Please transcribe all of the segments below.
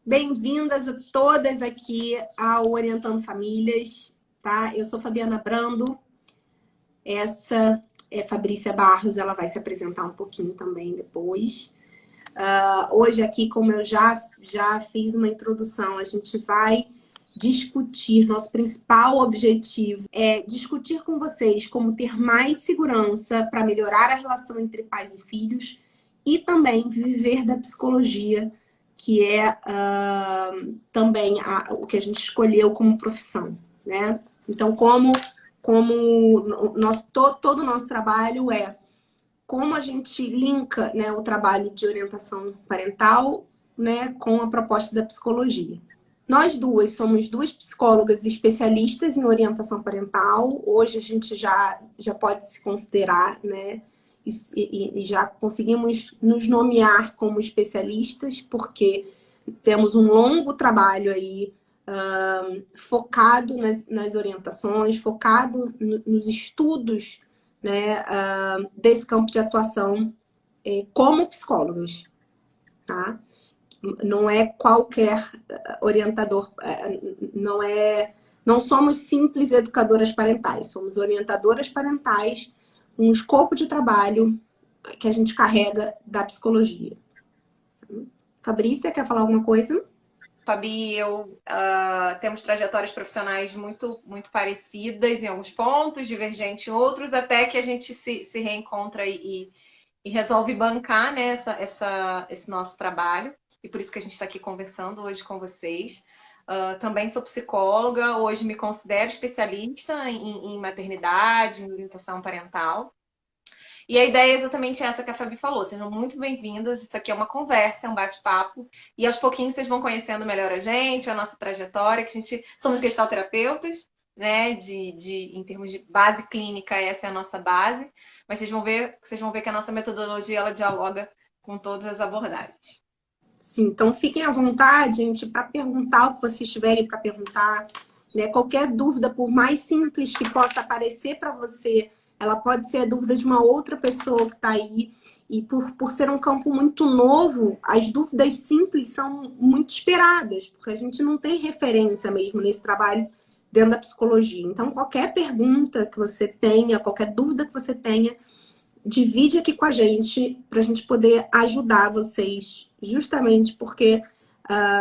Bem-vindas a todas aqui ao Orientando Famílias, tá? Eu sou Fabiana Brando, essa é Fabrícia Barros, ela vai se apresentar um pouquinho também depois. Hoje aqui, como eu já fiz uma introdução, a gente vai discutir, nosso principal objetivo é discutir com vocês como ter mais segurança para melhorar a relação entre pais e filhos e também viver da psicologia, que é também o que a gente escolheu como profissão, né? Então, todo o nosso trabalho é como a gente linka, né, o trabalho de orientação parental, né, com a proposta da psicologia. Nós duas somos duas psicólogas especialistas em orientação parental. Hoje a gente já pode se considerar, né, e já conseguimos nos nomear como especialistas, porque temos um longo trabalho aí focado nas orientações, focado nos estudos, né, desse campo de atuação como psicólogos, tá? Não é qualquer orientador, não somos simples educadoras parentais, somos orientadoras parentais, um escopo de trabalho que a gente carrega da psicologia. Fabrícia, quer falar alguma coisa? Fabi e eu temos trajetórias profissionais muito parecidas em alguns pontos, divergentes em outros, até que a gente se reencontra e resolve bancar, né, esse nosso trabalho. E por isso que a gente está aqui conversando hoje com vocês. Também sou psicóloga, hoje me considero especialista em maternidade, em orientação parental. E a ideia é exatamente essa que a Fabi falou. Sejam muito bem-vindas. Isso aqui é uma conversa, é um bate-papo. E aos pouquinhos vocês vão conhecendo melhor a gente, a nossa trajetória, que a gente somos gestalterapeutas, né? Em termos de base clínica, essa é a nossa base. Mas vocês vão ver que a nossa metodologia ela dialoga com todas as abordagens. Sim, então fiquem à vontade, gente, para perguntar o que vocês tiverem para perguntar, né? Qualquer dúvida, por mais simples que possa aparecer para você, ela pode ser a dúvida de uma outra pessoa que está aí. E por ser um campo muito novo, as dúvidas simples são muito esperadas, porque a gente não tem referência mesmo nesse trabalho dentro da psicologia. Então, qualquer pergunta que você tenha, qualquer dúvida que você tenha, divide aqui com a gente para a gente poder ajudar vocês, justamente porque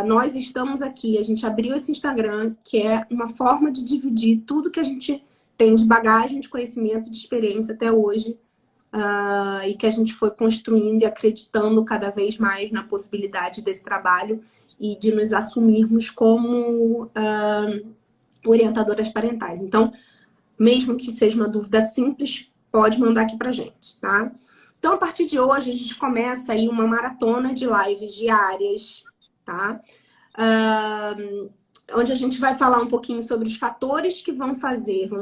nós estamos aqui, a gente abriu esse Instagram, que é uma forma de dividir tudo que a gente tem de bagagem, de conhecimento, de experiência até hoje, e que a gente foi construindo e acreditando cada vez mais na possibilidade desse trabalho e de nos assumirmos como orientadoras parentais. Então, mesmo que seja uma dúvida simples, pode mandar aqui pra gente, tá? Então, a partir de hoje, a gente começa aí uma maratona de lives diárias, tá? Onde a gente vai falar um pouquinho sobre os fatores que vão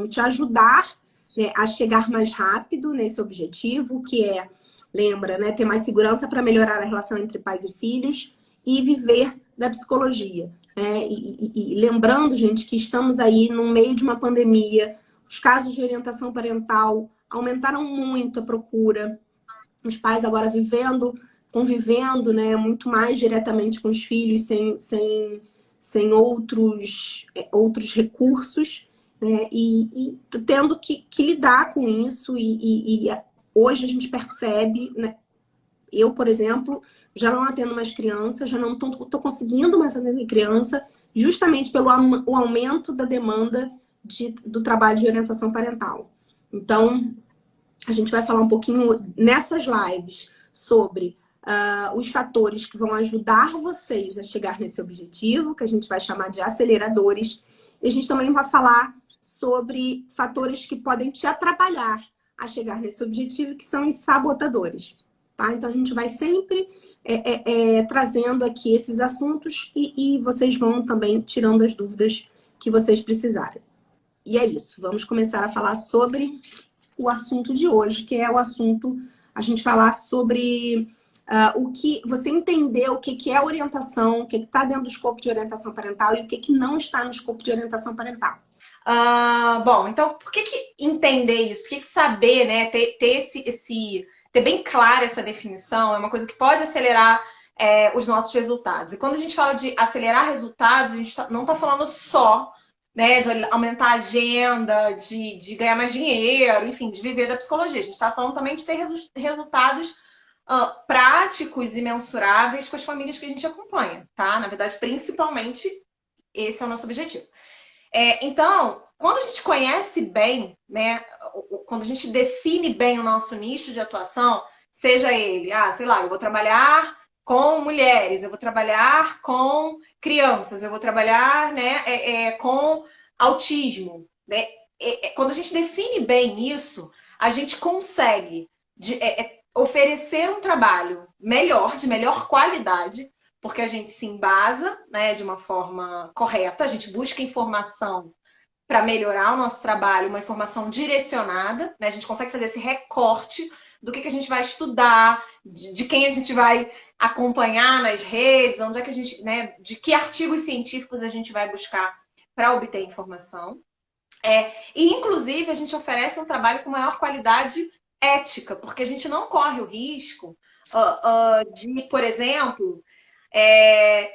te ajudar, né, a chegar mais rápido nesse objetivo, que é, lembra, né, ter mais segurança para melhorar a relação entre pais e filhos e viver da psicologia. E lembrando, gente, que estamos aí no meio de uma pandemia, os casos de orientação parental aumentaram muito a procura. Os pais agora convivendo, né, muito mais diretamente com os filhos, sem outros recursos, né, e tendo que lidar com isso. E hoje a gente percebe, né, eu, por exemplo, já não atendo mais criança, já não estou conseguindo mais atender criança, justamente pelo aumento da demanda do trabalho de orientação parental. Então, a gente vai falar um pouquinho nessas lives sobre os fatores que vão ajudar vocês a chegar nesse objetivo, que a gente vai chamar de aceleradores. E a gente também vai falar sobre fatores que podem te atrapalhar a chegar nesse objetivo, que são os sabotadores. Tá? Então, a gente vai sempre trazendo aqui esses assuntos e vocês vão também tirando as dúvidas que vocês precisarem. E é isso. Vamos começar a falar sobre o assunto de hoje, que é o assunto, a gente falar sobre o que você entender o que é orientação, o que está dentro do escopo de orientação parental e o que não está no escopo de orientação parental. Bom, então, por que entender isso? Por que saber, né? Ter bem clara essa definição é uma coisa que pode acelerar os nossos resultados. E quando a gente fala de acelerar resultados, a gente não está falando só, né, de aumentar a agenda, de ganhar mais dinheiro, enfim, de viver da psicologia. A gente está falando também de ter resultados práticos e mensuráveis com as famílias que a gente acompanha, tá? Na verdade, principalmente, esse é o nosso objetivo. Então, quando a gente conhece bem, né, quando a gente define bem o nosso nicho de atuação, seja ele, sei lá, eu vou trabalhar com mulheres, eu vou trabalhar com crianças, eu vou trabalhar, né, com autismo, né? Quando a gente define bem isso, a gente consegue oferecer um trabalho melhor, de melhor qualidade, porque a gente se embasa, né, de uma forma correta, a gente busca informação para melhorar o nosso trabalho, uma informação direcionada, né? A gente consegue fazer esse recorte do que a gente vai estudar, de quem a gente vai acompanhar nas redes, onde é que a gente, né, de que artigos científicos a gente vai buscar para obter informação. E, inclusive, a gente oferece um trabalho com maior qualidade ética, porque a gente não corre o risco de, por exemplo,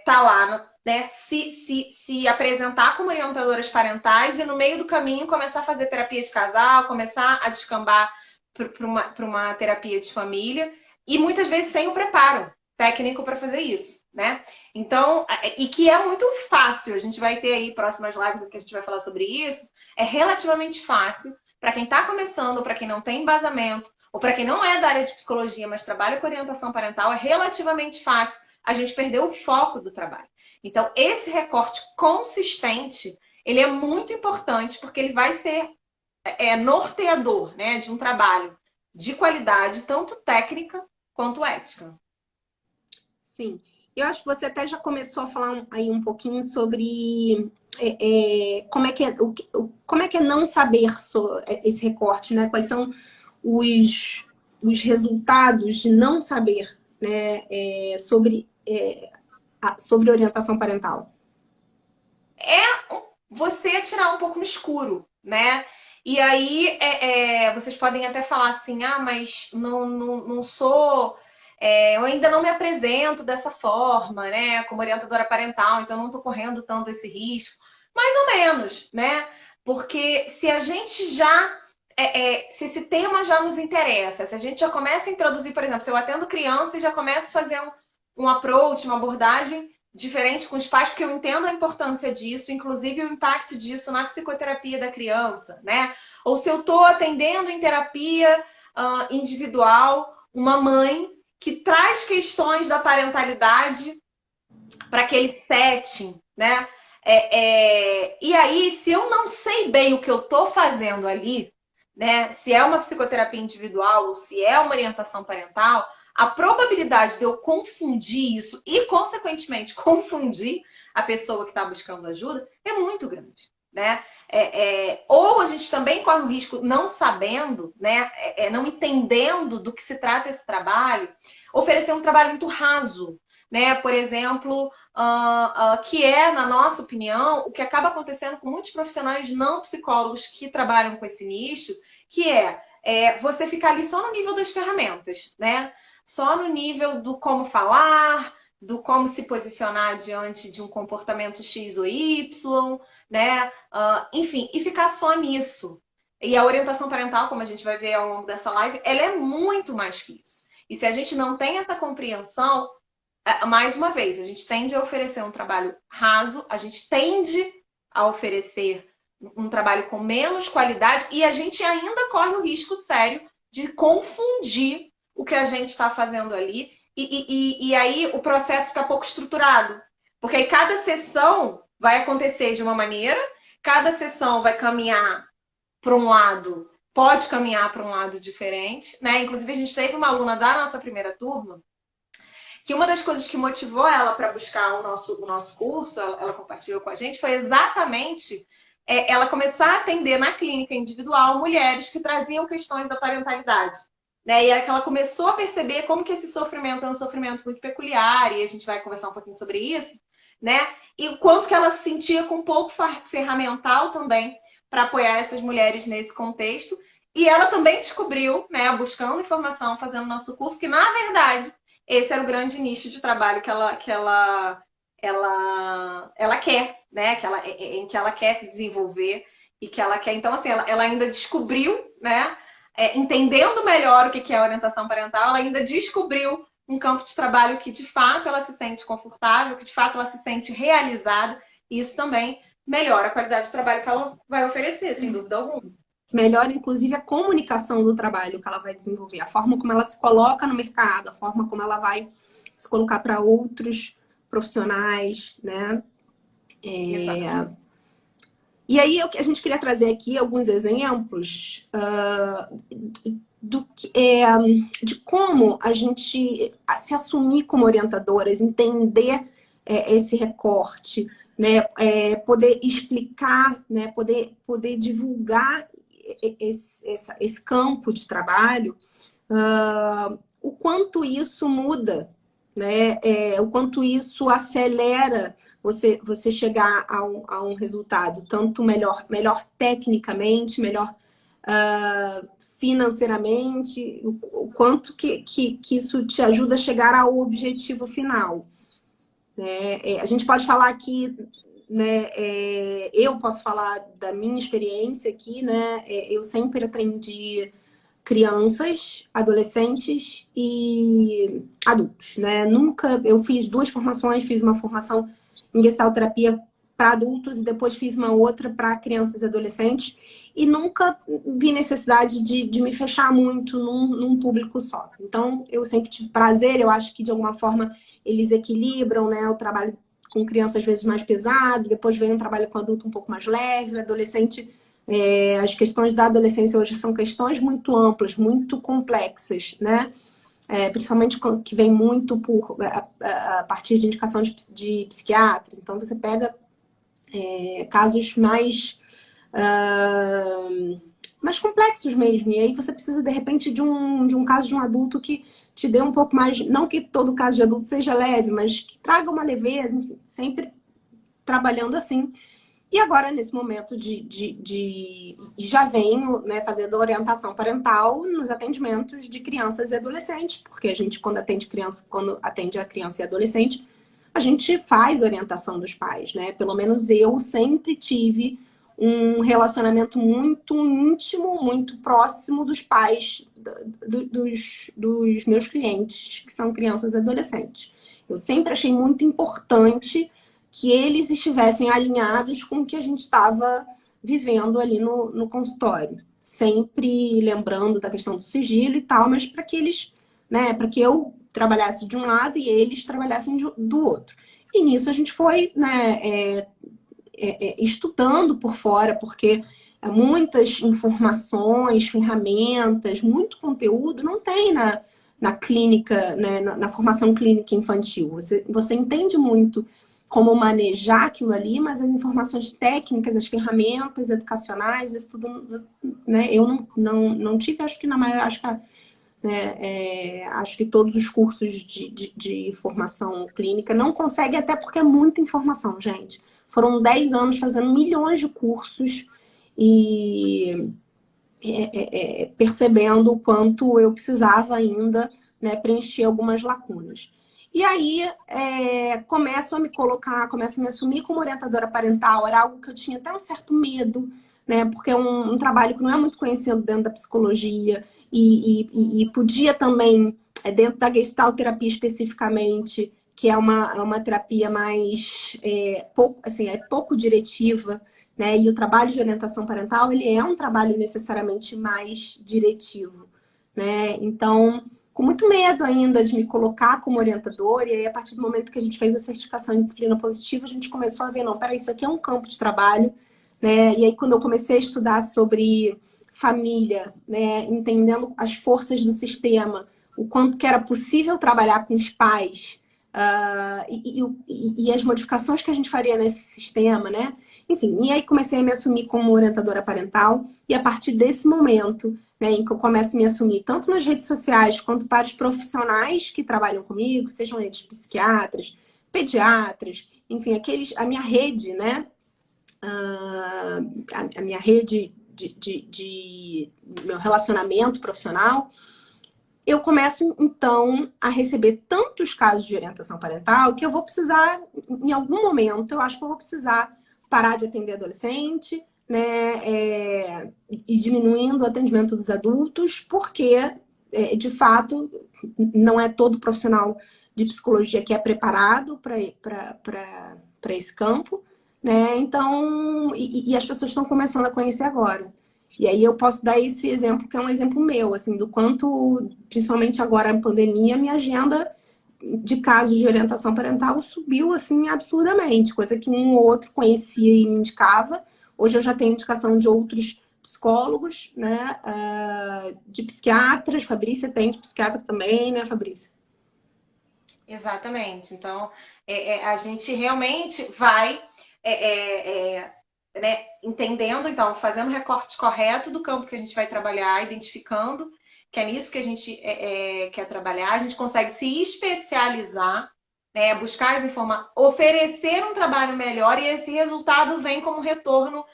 tá lá, né, se apresentar como orientadoras parentais e no meio do caminho começar a fazer terapia de casal, começar a descambar para uma terapia de família e muitas vezes sem o preparo técnico para fazer isso, né? Então, e que é muito fácil, a gente vai ter aí próximas lives em que a gente vai falar sobre isso, é relativamente fácil para quem está começando, para quem não tem embasamento, ou para quem não é da área de psicologia, mas trabalha com orientação parental, é relativamente fácil a gente perder o foco do trabalho. Então, esse recorte consistente, ele é muito importante porque ele vai ser norteador, né, de um trabalho de qualidade, tanto técnica quanto ética. Sim. Eu acho que você até já começou a falar aí um pouquinho sobre como é que é não saber esse recorte, né? Quais são os resultados de não saber, né, sobre orientação parental? Você tirar um pouco no escuro, né? E aí vocês podem até falar assim, mas não sou... eu ainda não me apresento dessa forma, né? Como orientadora parental, então não estou correndo tanto esse risco. Mais ou menos, né? Porque se a gente já... se esse tema já nos interessa, se a gente já começa a introduzir, por exemplo, se eu atendo criança e já começo a fazer um approach, uma abordagem diferente com os pais, porque eu entendo a importância disso, inclusive o impacto disso na psicoterapia da criança, né? Ou se eu estou atendendo em terapia individual uma mãe que traz questões da parentalidade para aquele setting, né? E aí, se eu não sei bem o que eu estou fazendo ali, né? Se é uma psicoterapia individual ou se é uma orientação parental, a probabilidade de eu confundir isso e, consequentemente, confundir a pessoa que está buscando ajuda é muito grande, né? Ou a gente também corre o risco, não sabendo, né? Não entendendo do que se trata esse trabalho, oferecer um trabalho muito raso, né? Por exemplo, que na nossa opinião, o que acaba acontecendo com muitos profissionais não psicólogos que trabalham com esse nicho, que você ficar ali só no nível das ferramentas, né? Só no nível do como falar, do como se posicionar diante de um comportamento X ou Y, né? Enfim, e ficar só nisso. E a orientação parental, como a gente vai ver ao longo dessa live, ela é muito mais que isso. E se a gente não tem essa compreensão, mais uma vez, a gente tende a oferecer um trabalho raso, a gente tende a oferecer um trabalho com menos qualidade e a gente ainda corre o risco sério de confundir o que a gente está fazendo ali e aí o processo fica pouco estruturado. Porque aí cada sessão vai acontecer de uma maneira, cada sessão vai caminhar para um lado, pode caminhar para um lado diferente, né? Inclusive, a gente teve uma aluna da nossa primeira turma que uma das coisas que motivou ela para buscar o nosso curso, ela compartilhou com a gente, foi exatamente ela começar a atender na clínica individual mulheres que traziam questões da parentalidade. Né? E aí que ela começou a perceber como que esse sofrimento é um sofrimento muito peculiar, e a gente vai conversar um pouquinho sobre isso, né? E o quanto que ela se sentia com pouco ferramental também para apoiar essas mulheres nesse contexto. E ela também descobriu, né, buscando informação, fazendo nosso curso, que na verdade esse era o grande nicho de trabalho ela quer, né? Em que ela quer se desenvolver e que ela quer. Então, assim, ela ainda descobriu, né? Entendendo melhor o que é a orientação parental, ela ainda descobriu um campo de trabalho que de fato ela se sente confortável, que de fato ela se sente realizada, e isso também melhora a qualidade de trabalho que ela vai oferecer, sem dúvida alguma. Melhora, inclusive, a comunicação do trabalho que ela vai desenvolver, a forma como ela se coloca no mercado, a forma como ela vai se colocar para outros profissionais, né? E aí a gente queria trazer aqui alguns exemplos de como a gente se assumir como orientadoras, entender esse recorte, né? Poder explicar, né? Poder divulgar esse campo de trabalho, o quanto isso muda, né? O quanto isso acelera você chegar a um resultado tanto melhor tecnicamente, melhor financeiramente, o quanto que isso te ajuda a chegar ao objetivo final. Né? A gente pode falar aqui, né? Eu posso falar da minha experiência aqui, né? Eu sempre atendi crianças, adolescentes e adultos, né? Nunca, eu fiz 2 formações, fiz uma formação em gestalterapia para adultos e depois fiz uma outra para crianças e adolescentes e nunca vi necessidade de me fechar muito num público só. Então, eu sempre tive prazer, eu acho que de alguma forma eles equilibram, né? O trabalho com criança às vezes mais pesado, depois vem um trabalho com adulto um pouco mais leve, adolescente. As questões da adolescência hoje são questões muito amplas, muito complexas, né? Principalmente que vem muito a partir de indicação de psiquiatras. Então, você pega casos mais complexos mesmo. E aí você precisa, de repente, de um caso de um adulto que te dê um pouco mais... Não que todo caso de adulto seja leve, mas que traga uma leveza, enfim, sempre trabalhando assim. E agora, nesse momento já venho, né, fazendo orientação parental nos atendimentos de crianças e adolescentes, porque a gente, quando atende a criança e adolescente, a gente faz orientação dos pais, né? Pelo menos eu sempre tive um relacionamento muito íntimo, muito próximo dos pais dos meus clientes, que são crianças e adolescentes. Eu sempre achei muito importante que eles estivessem alinhados com o que a gente estava vivendo ali no consultório. Sempre lembrando da questão do sigilo e tal, mas para que eles, né, para que eu trabalhasse de um lado e eles trabalhassem do outro. E nisso a gente foi, né, estudando por fora, porque muitas informações, ferramentas, muito conteúdo não tem na clínica, né, na formação clínica infantil. Você entende muito como manejar aquilo ali, mas as informações técnicas, as ferramentas educacionais, isso tudo, né, eu não tive, acho que na maior, acho que todos os cursos de formação clínica não conseguem, até porque é muita informação, gente. Foram 10 anos fazendo milhões de cursos e percebendo o quanto eu precisava ainda, né, preencher algumas lacunas. E aí, começo a me assumir como orientadora parental. Era algo que eu tinha até um certo medo, né? Porque é um trabalho que não é muito conhecido dentro da psicologia e podia também, dentro da gestalterapia especificamente, que é uma terapia mais, pouco diretiva, né? E o trabalho de orientação parental, ele é um trabalho necessariamente mais diretivo, né? Então, com muito medo ainda de me colocar como orientadora, e aí a partir do momento que a gente fez a certificação em disciplina positiva, a gente começou a ver, não, peraí, isso aqui é um campo de trabalho, né? E aí quando eu comecei a estudar sobre família, né, entendendo as forças do sistema, o quanto que era possível trabalhar com os pais, e as modificações que a gente faria nesse sistema, né? Enfim, e aí comecei a me assumir como orientadora parental, e a partir desse momento, né, em que eu começo a me assumir tanto nas redes sociais quanto para os profissionais que trabalham comigo, sejam eles psiquiatras, pediatras, enfim, a minha rede, né? A minha rede de meu relacionamento profissional, eu começo, então, a receber tantos casos de orientação parental que eu vou precisar, em algum momento, eu acho que eu vou precisar parar de atender adolescente, né, e diminuindo o atendimento dos adultos, porque, de fato, não é todo profissional de psicologia que é preparado para esse campo, né? Então, e as pessoas estão começando a conhecer agora. E aí eu posso dar esse exemplo, que é um exemplo meu, assim, do quanto, principalmente agora na pandemia, minha agenda de casos de orientação parental subiu, assim, absurdamente. Coisa que um ou outro conhecia e me indicava. Hoje eu já tenho indicação de outros psicólogos, né? De psiquiatras. Fabrícia tem de psiquiatra também, né, Fabrícia? Exatamente. Então, a gente realmente vai né, entendendo, então, fazendo o recorte correto do campo que a gente vai trabalhar, identificando que é nisso que a gente quer trabalhar, a gente consegue se especializar, né, buscar as informações, oferecer um trabalho melhor e esse resultado vem como retorno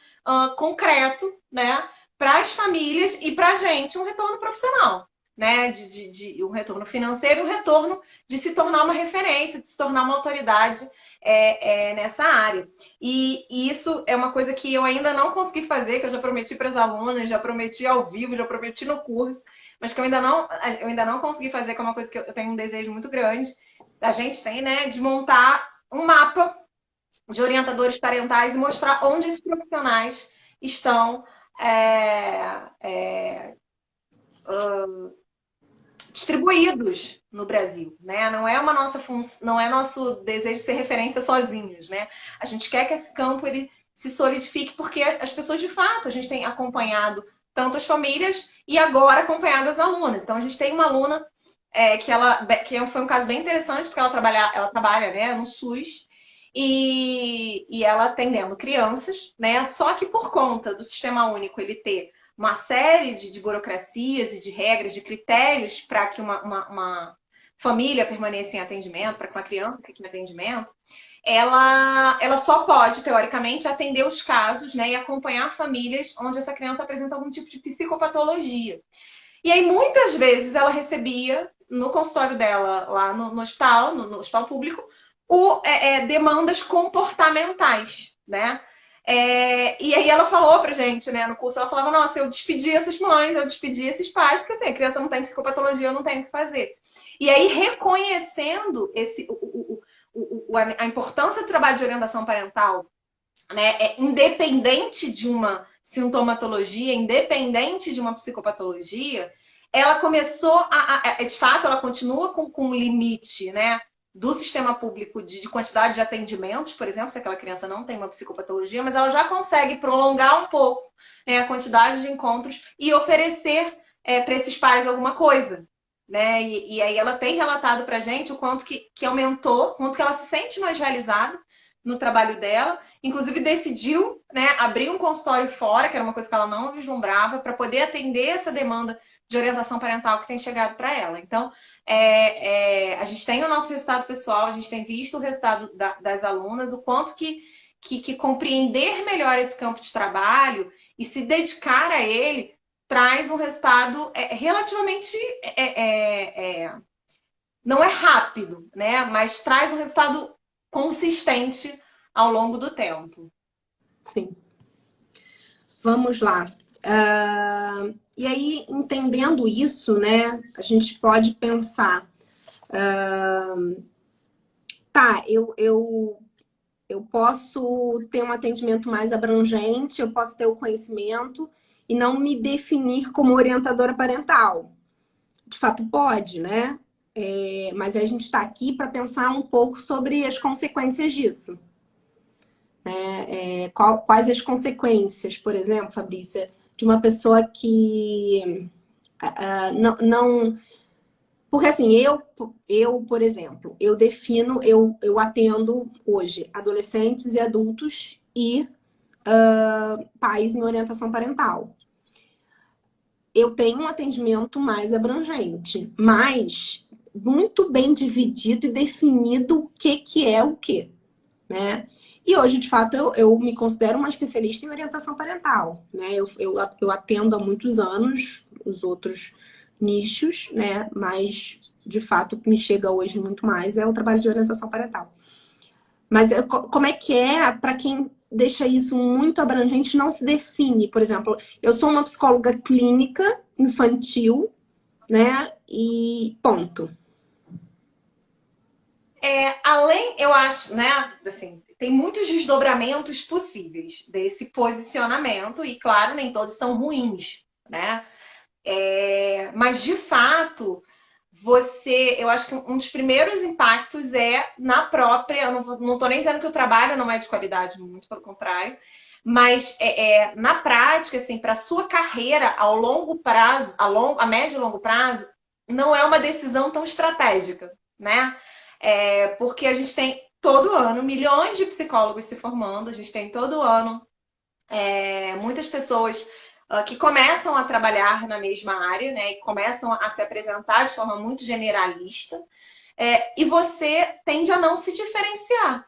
concreto, né, para as famílias e para a gente, um retorno profissional. Né, de um retorno financeiro, um retorno de se tornar uma referência, de se tornar uma autoridade nessa área. E isso é uma coisa que eu ainda não consegui fazer, que eu já prometi para as alunas, já prometi ao vivo, já prometi no curso, mas que eu ainda não consegui fazer, que é uma coisa que eu tenho um desejo muito grande. A gente tem, né, de montar um mapa de orientadores parentais e mostrar onde esses profissionais estão distribuídos no Brasil, né? Não é uma nossa não é nosso desejo ser referência sozinhos, né? A gente quer que esse campo ele se solidifique porque as pessoas de fato a gente tem acompanhado tanto as famílias e agora acompanhado as alunas. Então a gente tem uma aluna que foi um caso bem interessante porque ela trabalha, né, no SUS e ela atendendo crianças, né? Só que por conta do Sistema Único ele ter uma série de burocracias e de regras, de critérios para que uma família permaneça em atendimento, para que uma criança fique em atendimento, ela só pode, teoricamente, atender os casos, né, e acompanhar famílias onde essa criança apresenta algum tipo de psicopatologia. E aí, muitas vezes, ela recebia no consultório dela, lá no hospital, no hospital público, demandas comportamentais, né? E aí ela falou pra gente, né, no curso, ela falava, nossa, eu despedi essas mães, eu despedi esses pais, porque assim, a criança não tem psicopatologia, eu não tenho o que fazer. E aí, reconhecendo a importância do trabalho de orientação parental, né, independente de uma sintomatologia, independente de uma psicopatologia, ela começou de fato, ela continua com um limite, né, do sistema público de quantidade de atendimentos, por exemplo, se aquela criança não tem uma psicopatologia, mas ela já consegue prolongar um pouco, né, a quantidade de encontros e oferecer para esses pais alguma coisa. Né? E aí ela tem relatado para a gente o quanto que aumentou, o quanto que ela se sente mais realizada no trabalho dela. Inclusive decidiu, né, abrir um consultório fora, que era uma coisa que ela não vislumbrava, para poder atender essa demanda de orientação parental que tem chegado para ela. Então, a gente tem o nosso resultado pessoal, a gente tem visto o resultado das alunas, o quanto que compreender melhor esse campo de trabalho e se dedicar a ele traz um resultado relativamente... não é rápido, né? Mas traz um resultado consistente ao longo do tempo. Sim. Vamos lá. E aí, entendendo isso, né, a gente pode pensar, tá, eu posso ter um atendimento mais abrangente, eu posso ter o conhecimento e não me definir como orientadora parental. De fato, pode, né? Mas a gente está aqui para pensar um pouco sobre as consequências disso. Quais as consequências, por exemplo, Fabrícia, de uma pessoa que não... Porque assim, eu, por exemplo, eu atendo hoje adolescentes e adultos e pais em orientação parental. Eu tenho um atendimento mais abrangente, mas muito bem dividido e definido o que é o quê, né? E hoje, de fato, eu me considero uma especialista em orientação parental, né? Eu atendo há muitos anos, os outros nichos, né? Mas, de fato, o que me chega hoje muito mais é o trabalho de orientação parental. Mas como é que é para quem deixa isso muito abrangente, não se define? Por exemplo, eu sou uma psicóloga clínica infantil, né? E ponto. Além, eu acho, né? Assim, tem muitos desdobramentos possíveis desse posicionamento, e claro, nem todos são ruins, né? Mas de fato, eu acho que um dos primeiros impactos é na própria. Eu não estou nem dizendo que o trabalho não é de qualidade, muito pelo contrário, mas na prática, assim, para a sua carreira ao longo prazo, a médio e longo prazo, não é uma decisão tão estratégica, né? Porque a gente tem todo ano milhões de psicólogos se formando, a gente tem todo ano muitas pessoas que começam a trabalhar na mesma área, né? E começam a se apresentar de forma muito generalista. E você tende a não se diferenciar,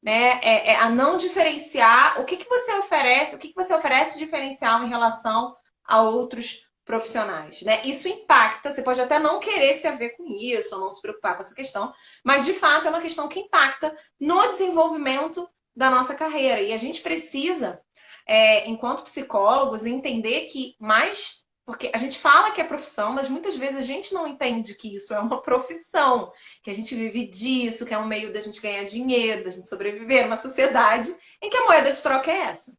né? A não diferenciar o que você oferece, o que você oferece diferencial em relação a outros profissionais, né? Isso impacta, você pode até não querer se haver com isso, ou não se preocupar com essa questão, mas de fato é uma questão que impacta no desenvolvimento da nossa carreira. E a gente precisa, enquanto psicólogos, entender que mais. Porque a gente fala que é profissão, mas muitas vezes a gente não entende que isso é uma profissão, que a gente vive disso, que é um meio da gente ganhar dinheiro, da gente sobreviver numa sociedade em que a moeda de troca é essa.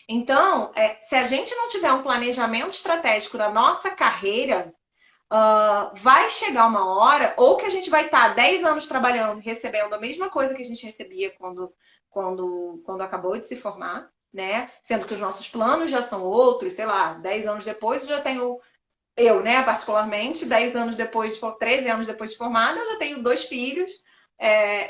Então, se a gente não tiver um planejamento estratégico na nossa carreira, vai chegar uma hora, ou que a gente vai estar 10 anos trabalhando, recebendo a mesma coisa que a gente recebia quando acabou de se formar, né? Sendo que os nossos planos já são outros, sei lá, 10 anos depois eu já tenho, né, particularmente, 10 anos depois, 13 anos depois de formada, eu já tenho 2 filhos,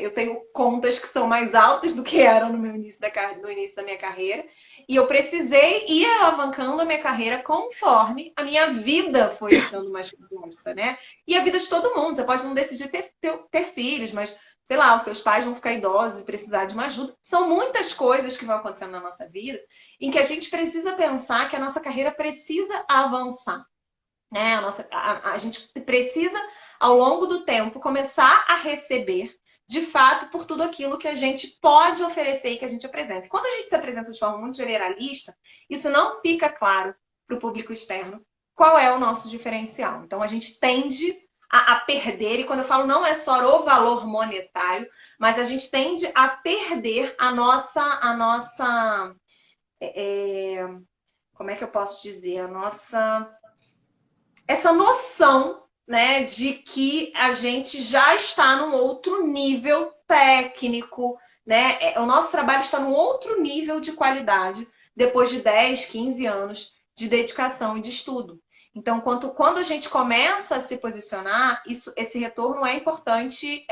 eu tenho contas que são mais altas do que eram no início da minha carreira, e eu precisei ir alavancando a minha carreira conforme a minha vida foi ficando mais complexa, né? E a vida de todo mundo, você pode não decidir ter filhos, mas sei lá, os seus pais vão ficar idosos e precisar de uma ajuda. São muitas coisas que vão acontecendo na nossa vida em que a gente precisa pensar que a nossa carreira precisa avançar, né? A gente precisa, ao longo do tempo, começar a receber, de fato, por tudo aquilo que a gente pode oferecer e que a gente apresenta. E quando a gente se apresenta de forma muito generalista, isso não fica claro para o público externo qual é o nosso diferencial. Então, a gente tende a perder, e quando eu falo não é só o valor monetário, mas a gente tende a perder a nossa como é que eu posso dizer? Essa noção, né, de que a gente já está num outro nível técnico, né? O nosso trabalho está num outro nível de qualidade depois de 10, 15 anos de dedicação e de estudo. Então, quando a gente começa a se posicionar, esse retorno é importante.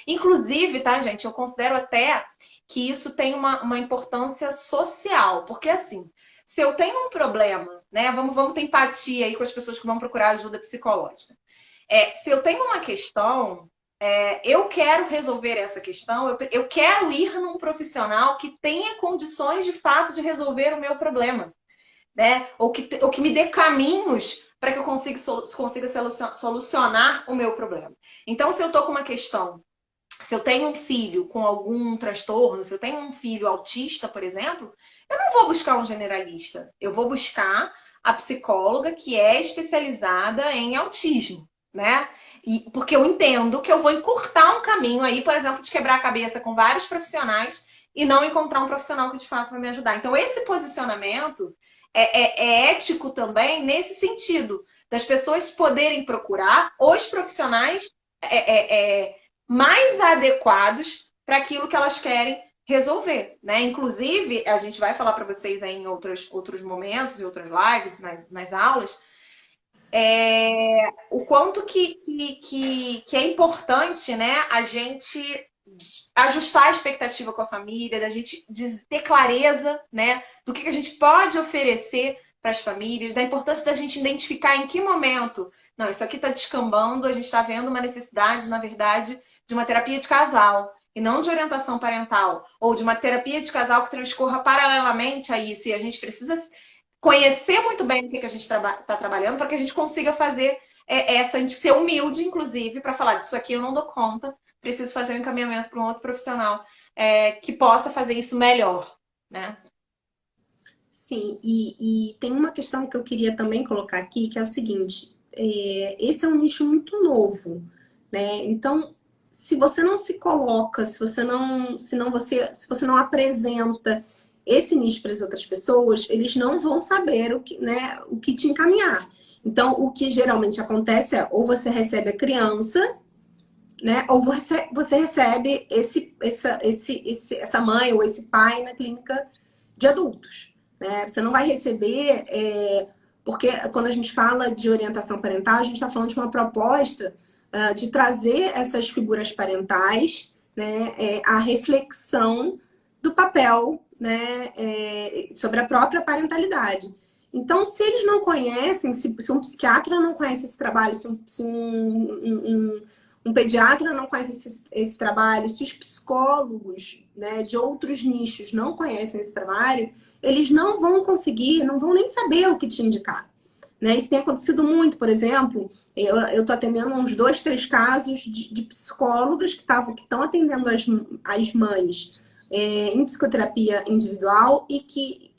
Inclusive, tá, gente? Eu considero até que isso tem uma importância social, porque assim, se eu tenho um problema, né? Vamos ter empatia aí com as pessoas que vão procurar ajuda psicológica. Se eu tenho uma questão, eu quero resolver essa questão, eu quero ir num profissional que tenha condições de fato de resolver o meu problema, né? Ou que me dê caminhos para que eu consiga solucionar o meu problema. Então, se eu estou com uma questão, se eu tenho um filho com algum transtorno, se eu tenho um filho autista, por exemplo, eu não vou buscar um generalista. Eu vou buscar a psicóloga que é especializada em autismo, né? Porque eu entendo que eu vou encurtar um caminho aí, por exemplo, de quebrar a cabeça com vários profissionais e não encontrar um profissional que de fato vai me ajudar. Então, esse posicionamento é ético também nesse sentido, das pessoas poderem procurar os profissionais mais adequados para aquilo que elas querem resolver, né? Inclusive, a gente vai falar para vocês aí em outros momentos e outras lives, nas aulas, o quanto que é importante, né, a gente ajustar a expectativa com a família, da gente ter clareza, né, do que a gente pode oferecer para as famílias, da importância da gente identificar em que momento, não, isso aqui está descambando, a gente está vendo uma necessidade, na verdade, de uma terapia de casal e não de orientação parental, ou de uma terapia de casal que transcorra paralelamente a isso, e a gente precisa conhecer muito bem o que a gente está trabalhando para que a gente consiga fazer essa de ser humilde, inclusive, para falar disso aqui eu não dou conta, preciso fazer um encaminhamento para um outro profissional que possa fazer isso melhor, né? Sim, e tem uma questão que eu queria também colocar aqui, que é o seguinte, esse é um nicho muito novo, né? Então, se você não se coloca, se você não apresenta esse nicho para as outras pessoas, eles não vão saber o que, né, o que te encaminhar. Então, o que geralmente acontece é ou você recebe a criança, né? Ou você recebe essa mãe ou esse pai na clínica de adultos, né? Você não vai receber, porque quando a gente fala de orientação parental, a gente está falando de uma proposta de trazer essas figuras parentais, né, a reflexão do papel, né, sobre a própria parentalidade. Então, se eles não conhecem, se um psiquiatra não conhece esse trabalho, se um pediatra não conhece esse trabalho, se os psicólogos, né, de outros nichos não conhecem esse trabalho, eles não vão conseguir, não vão nem saber o que te indicar. Né? Isso tem acontecido muito, por exemplo, eu estou atendendo uns 2, 3 casos de psicólogas que estão atendendo as mães em psicoterapia individual e que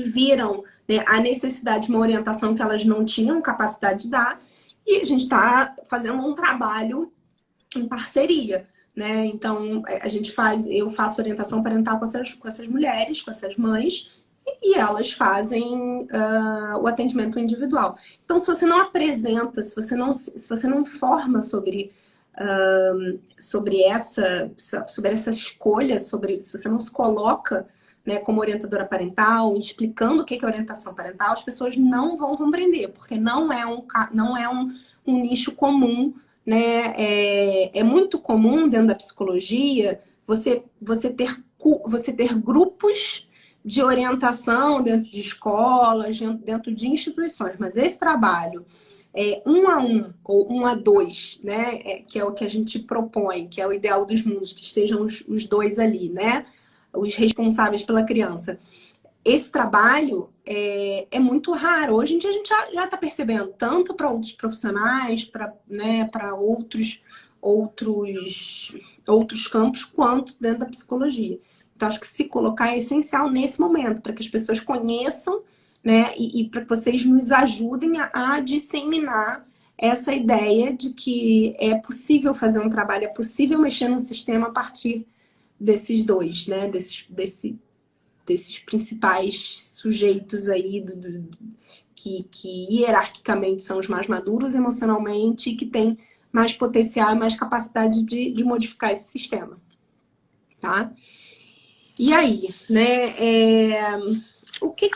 viram, né, a necessidade de uma orientação que elas não tinham capacidade de dar, e a gente está fazendo um trabalho em parceria, né? Então, eu faço orientação parental com essas mulheres, com essas mães, e elas fazem o atendimento individual. Então, se você não apresenta, se você não informa sobre essa escolha, se você não se coloca, né, como orientadora parental, explicando o que é orientação parental, as pessoas não vão compreender, porque não é um nicho comum, né? É muito comum dentro da psicologia você ter grupos de orientação dentro de escolas, dentro de instituições, mas esse trabalho um a um ou um a dois, né? Que é o que a gente propõe, que é o ideal dos mundos, que estejam os dois ali, né? Os responsáveis pela criança. Esse trabalho é muito raro. Hoje em dia a gente já está percebendo, tanto para outros profissionais, para, né, para outros campos, quanto dentro da psicologia. Então, acho que se colocar é essencial nesse momento, para que as pessoas conheçam, né, e para que vocês nos ajudem a disseminar essa ideia de que é possível fazer um trabalho, é possível mexer no sistema a partir desses dois, né, desses principais sujeitos aí que hierarquicamente são os mais maduros emocionalmente e que têm mais potencial e mais capacidade de modificar esse sistema, tá? E aí, né, o que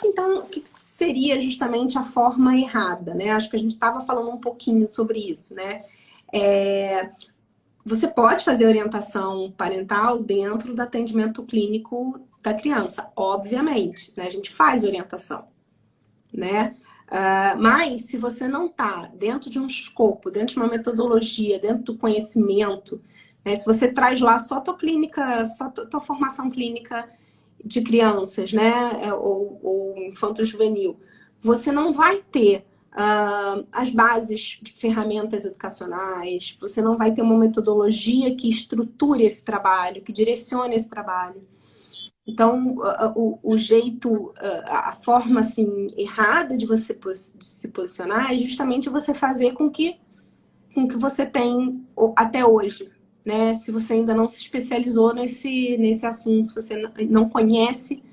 seria justamente a forma errada, né? Acho que a gente estava falando um pouquinho sobre isso, né? Você pode fazer orientação parental dentro do atendimento clínico da criança, obviamente, né? A gente faz orientação, né? Mas se você não está dentro de um escopo, dentro de uma metodologia, dentro do conhecimento, né? Se você traz lá só tua clínica, só tua formação clínica de crianças, né? Ou infanto-juvenil, você não vai ter as bases de ferramentas educacionais, você não vai ter uma metodologia que estruture esse trabalho, que direcione esse trabalho. Então, o jeito, a forma assim, errada de você se posicionar é justamente você fazer com que você tem até hoje, né? Se você ainda não se especializou nesse assunto, se você não conhece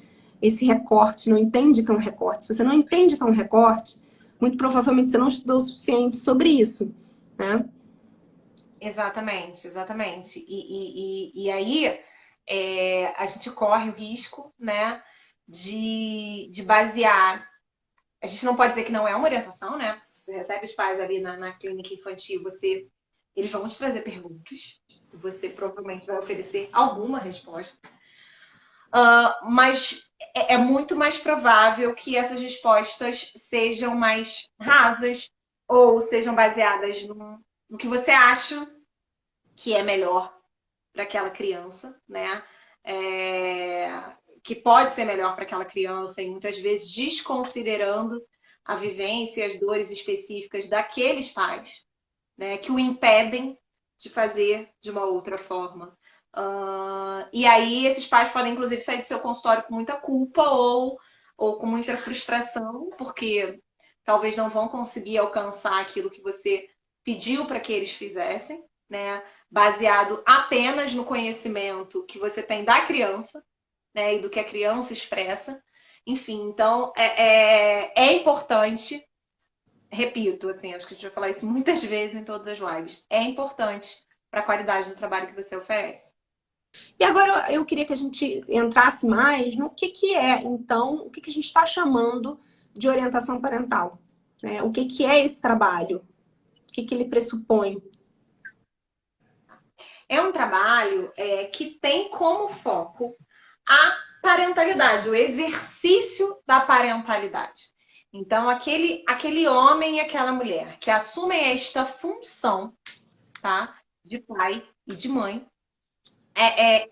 esse recorte, não entende que é um recorte. Se você não entende que é um recorte, muito provavelmente você não estudou o suficiente sobre isso, né? Exatamente, exatamente. E aí a gente corre o risco, né, de basear. A gente não pode dizer que não é uma orientação, né? Se você recebe os pais ali na clínica infantil, eles vão te trazer perguntas. Você provavelmente vai oferecer alguma resposta. Mas é muito mais provável que essas respostas sejam mais rasas ou sejam baseadas no que você acha que é melhor para aquela criança, né? Que pode ser melhor para aquela criança e muitas vezes desconsiderando a vivência e as dores específicas daqueles pais, né, que o impedem de fazer de uma outra forma. E aí esses pais podem, inclusive, sair do seu consultório com muita culpa ou com muita frustração, porque talvez não vão conseguir alcançar aquilo que você pediu para que eles fizessem, né? Baseado apenas no conhecimento que você tem da criança, né? E do que a criança expressa. Enfim, então é importante, repito, assim, acho que a gente vai falar isso muitas vezes em todas as lives, é importante para a qualidade do trabalho que você oferece. E agora eu queria que a gente entrasse mais no que é, então, o que a gente está chamando de orientação parental, né? O que é esse trabalho? O que ele pressupõe? É um trabalho que tem como foco a parentalidade, o exercício da parentalidade. Então, aquele homem e aquela mulher que assumem esta função, tá, de pai e de mãe,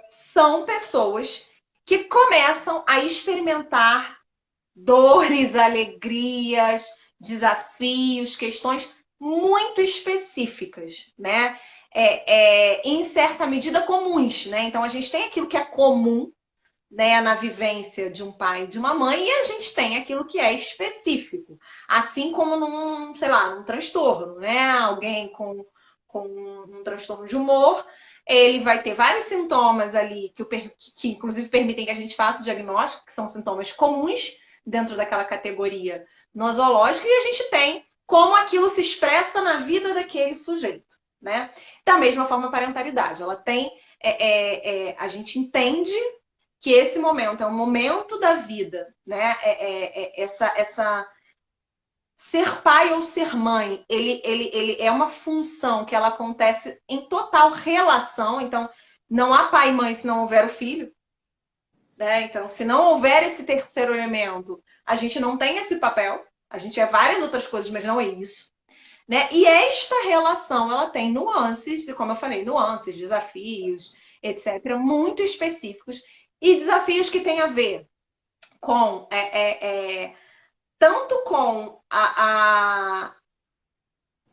são pessoas que começam a experimentar dores, alegrias, desafios, questões muito específicas, né? Em certa medida comuns, né? Então a gente tem aquilo que é comum, né, na vivência de um pai e de uma mãe, e a gente tem aquilo que é específico. Assim como num, sei lá, num transtorno, né? Alguém com um transtorno de humor, ele vai ter vários sintomas ali que inclusive permitem que a gente faça o diagnóstico, que são sintomas comuns dentro daquela categoria nosológica, e a gente tem como aquilo se expressa na vida daquele sujeito, né? Da mesma forma, a parentalidade. Ela tem... a gente entende que esse momento é um momento da vida, né? Essa ser pai ou ser mãe, ele é uma função que ela acontece em total relação. Então, não há pai e mãe se não houver o filho, né? Então, se não houver esse terceiro elemento, a gente não tem esse papel. A gente é várias outras coisas, mas não é isso, né? E esta relação, ela tem nuances, como eu falei, nuances, desafios, etc., muito específicos, e desafios que têm a ver com tanto com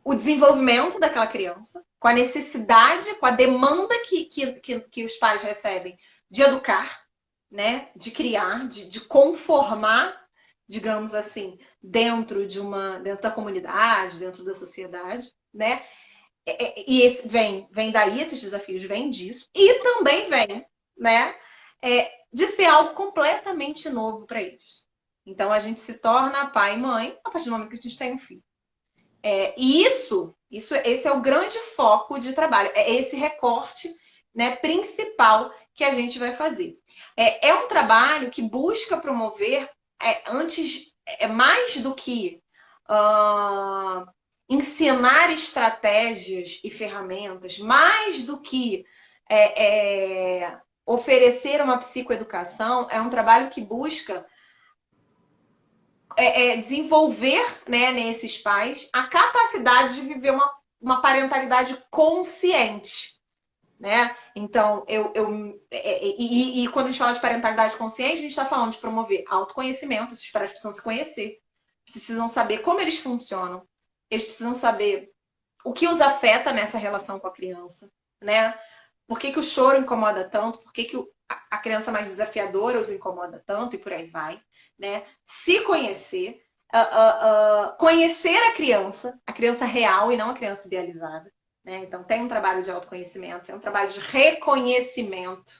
o desenvolvimento daquela criança, com a necessidade, com a demanda que os pais recebem de educar, né? De criar, de conformar, digamos assim, dentro da comunidade, dentro da sociedade, né? E vem daí, esses desafios vêm disso, e também vem, né? De ser algo completamente novo para eles. Então a gente se torna pai e mãe a partir do momento que a gente tem um filho. E esse é o grande foco de trabalho, é esse recorte, né, principal que a gente vai fazer. É um trabalho que busca promover, mais do que ensinar estratégias e ferramentas, mais do que oferecer uma psicoeducação, é um trabalho que busca desenvolver, né, nesses pais a capacidade de viver uma parentalidade consciente, né? Então, quando a gente fala de parentalidade consciente, a gente está falando de promover autoconhecimento. Esses pais precisam se conhecer, precisam saber como eles funcionam, eles precisam saber o que os afeta nessa relação com a criança, né? Por que o choro incomoda tanto? Por que a criança mais desafiadora os incomoda tanto? E por aí vai, né? Se conhecer, conhecer a criança real e não a criança idealizada, né? Então tem um trabalho de autoconhecimento, é um trabalho de reconhecimento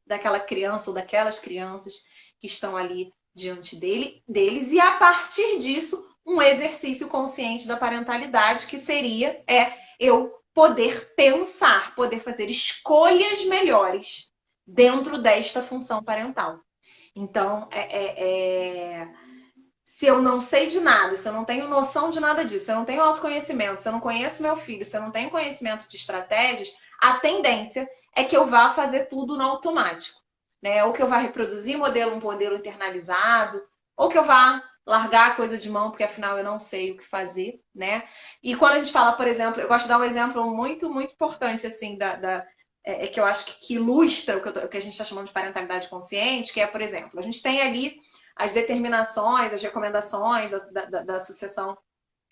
daquela criança ou daquelas crianças que estão ali diante deles, e a partir disso um exercício consciente da parentalidade, que seria eu poder pensar, poder fazer escolhas melhores dentro desta função parental. Então, se eu não sei de nada, se eu não tenho noção de nada disso, se eu não tenho autoconhecimento, se eu não conheço meu filho, se eu não tenho conhecimento de estratégias, a tendência é que eu vá fazer tudo no automático, né? Ou que eu vá reproduzir um modelo internalizado, ou que eu vá largar a coisa de mão, porque afinal eu não sei o que fazer, né? E quando a gente fala, por exemplo, eu gosto de dar um exemplo muito, muito importante, assim, que eu acho que ilustra o que a gente está chamando de parentalidade consciente, que é, por exemplo, a gente tem ali as determinações, as recomendações da Associação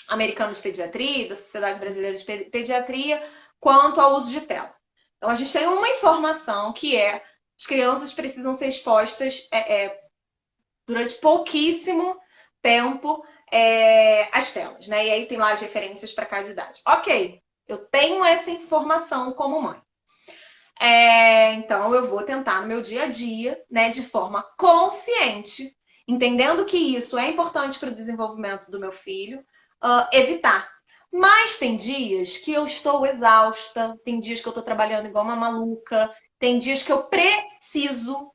Americana de Pediatria, da Sociedade Brasileira de Pediatria, quanto ao uso de tela. Então, a gente tem uma informação que é as crianças precisam ser expostas durante pouquíssimo tempo às telas, né? E aí tem lá as referências para cada idade. Ok, eu tenho essa informação como mãe. Então, eu vou tentar no meu dia a dia, né, de forma consciente, entendendo que isso é importante para o desenvolvimento do meu filho, evitar. Mas tem dias que eu estou exausta, tem dias que eu estou trabalhando igual uma maluca, tem dias que eu preciso,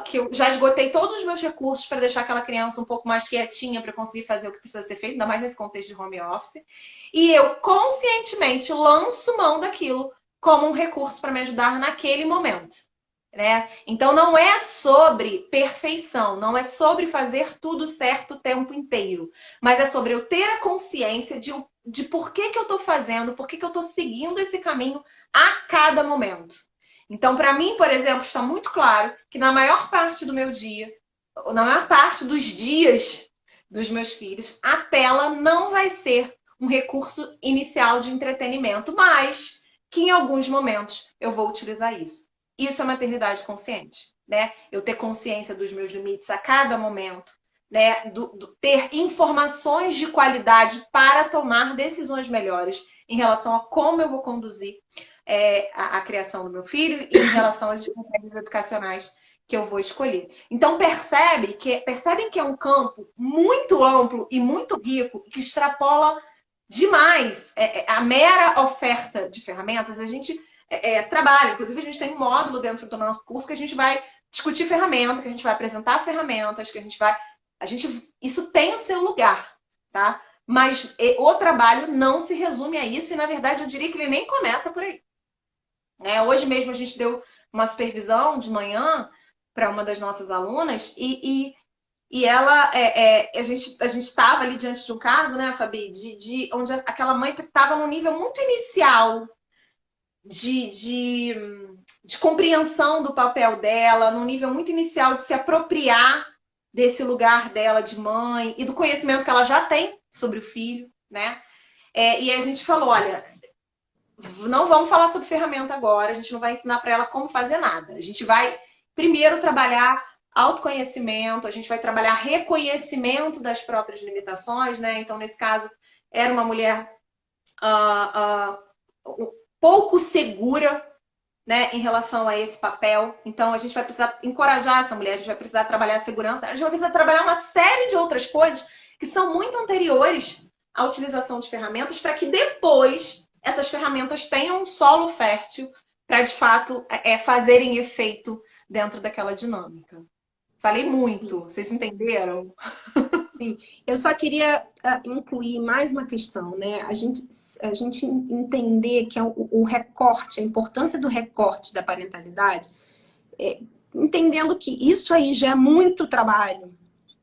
que eu já esgotei todos os meus recursos para deixar aquela criança um pouco mais quietinha para conseguir fazer o que precisa ser feito, ainda mais nesse contexto de home office. E eu conscientemente lanço mão daquilo como um recurso para me ajudar naquele momento. Né? Então não é sobre perfeição, não é sobre fazer tudo certo o tempo inteiro, mas é sobre eu ter a consciência de por que eu estou fazendo, por que eu estou seguindo esse caminho a cada momento. Então, para mim, por exemplo, está muito claro que na maior parte do meu dia, na maior parte dos dias dos meus filhos, a tela não vai ser um recurso inicial de entretenimento, mas que em alguns momentos eu vou utilizar isso. Isso é maternidade consciente, né? Eu ter consciência dos meus limites a cada momento, né? Ter informações de qualidade para tomar decisões melhores em relação a como eu vou conduzir a criação do meu filho e em relação às estratégias educacionais que eu vou escolher. Então percebem que é um campo muito amplo e muito rico, que extrapola demais a mera oferta de ferramentas. A gente trabalha, inclusive a gente tem um módulo dentro do nosso curso que a gente vai discutir ferramentas, que a gente vai apresentar ferramentas, que isso tem o seu lugar, tá? Mas o trabalho não se resume a isso e, na verdade, eu diria que ele nem começa por aí. Hoje mesmo a gente deu uma supervisão de manhã para uma das nossas alunas e ela, a gente estava ali diante de um caso, né, Fabi, onde aquela mãe estava num nível muito inicial de compreensão do papel dela, num nível muito inicial de se apropriar desse lugar dela de mãe e do conhecimento que ela já tem sobre o filho, né? E a gente falou, olha, não vamos falar sobre ferramenta agora, a gente não vai ensinar para ela como fazer nada. A gente vai primeiro trabalhar autoconhecimento, a gente vai trabalhar reconhecimento das próprias limitações, né? Então, nesse caso, era uma mulher pouco segura, né, em relação a esse papel. Então, a gente vai precisar encorajar essa mulher, a gente vai precisar trabalhar a segurança, a gente vai precisar trabalhar uma série de outras coisas que são muito anteriores à utilização de ferramentas para que depois essas ferramentas tenham um solo fértil para, de fato, fazerem efeito dentro daquela dinâmica. Falei muito, vocês entenderam? Sim, eu só queria incluir mais uma questão, né? A gente entender que o recorte, a importância do recorte da parentalidade, entendendo que isso aí já é muito trabalho,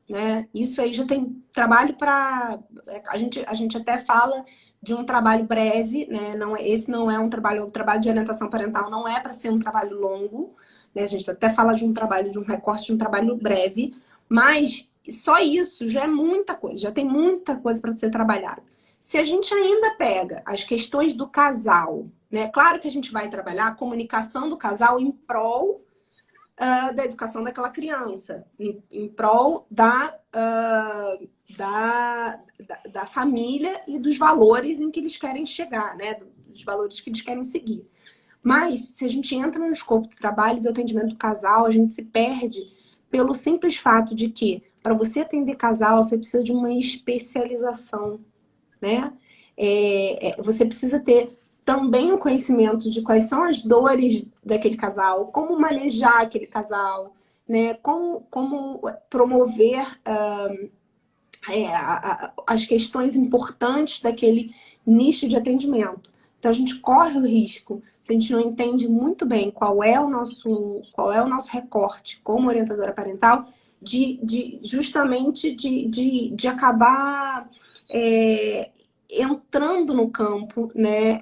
né? Isso aí já tem trabalho para... A gente até fala de um trabalho breve, né? Esse não é um trabalho... O trabalho de orientação parental não é para ser um trabalho longo, né? A gente até fala de um trabalho, de um recorte, de um trabalho breve, mas só isso já é muita coisa, já tem muita coisa para ser trabalhada. Se a gente ainda pega as questões do casal, né? Claro que a gente vai trabalhar a comunicação do casal em prol da educação daquela criança, em prol da família e dos valores em que eles querem chegar, né? Dos valores que eles querem seguir. Mas, se a gente entra no escopo do trabalho do atendimento do casal, a gente se perde pelo simples fato de que, para você atender casal, você precisa de uma especialização, né? Você precisa ter também o conhecimento de quais são as dores daquele casal, como manejar aquele casal, né? Como promover as questões importantes daquele nicho de atendimento. Então, a gente corre o risco, se a gente não entende muito bem qual é o nosso recorte como orientadora parental, justamente de acabar entrando no campo, né,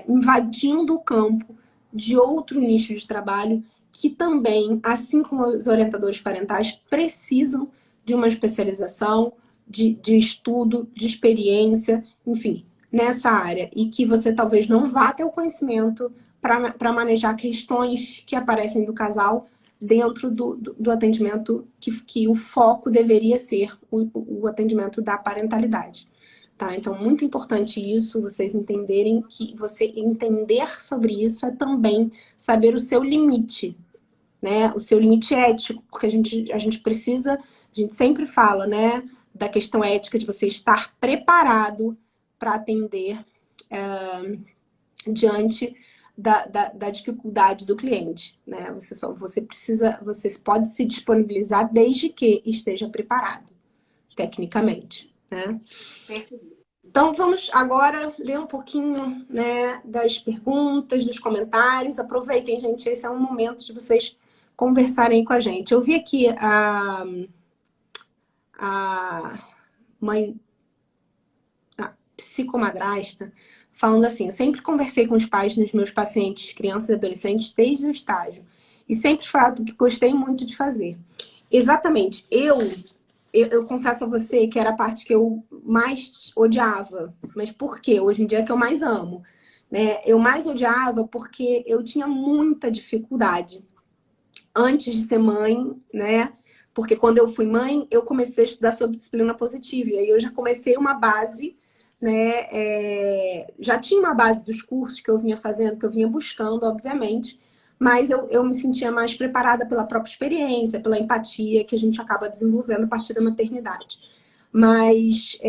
invadindo o campo de outro nicho de trabalho que também, assim como os orientadores parentais, precisam de uma especialização, de estudo, de experiência, enfim, nessa área. E que você talvez não vá ter o conhecimento para manejar questões que aparecem do casal dentro do atendimento que o foco deveria ser o atendimento da parentalidade. Tá? Então, muito importante isso, vocês entenderem que você entender sobre isso é também saber o seu limite, né? O seu limite ético, porque a gente precisa, a gente sempre fala, né, da questão ética de você estar preparado para atender diante da dificuldade do cliente, né? Você pode se disponibilizar desde que esteja preparado, tecnicamente, né? Então, vamos agora ler um pouquinho, né, das perguntas, dos comentários. Aproveitem, gente, esse é um momento de vocês conversarem com a gente. Eu vi aqui a mãe, a psicomadrasta, falando assim: eu sempre conversei com os pais dos meus pacientes, crianças e adolescentes, desde o estágio. E sempre falo que gostei muito de fazer. Exatamente. Eu confesso a você que era a parte que eu mais odiava. Mas por quê? Hoje em dia é que eu mais amo. Né? Eu mais odiava porque eu tinha muita dificuldade antes de ser mãe, né? Porque quando eu fui mãe, eu comecei a estudar sobre disciplina positiva. E aí eu já comecei uma base, né? Já tinha uma base dos cursos que eu vinha fazendo, que eu vinha buscando, obviamente. Mas eu me sentia mais preparada pela própria experiência, pela empatia que a gente acaba desenvolvendo a partir da maternidade. Mas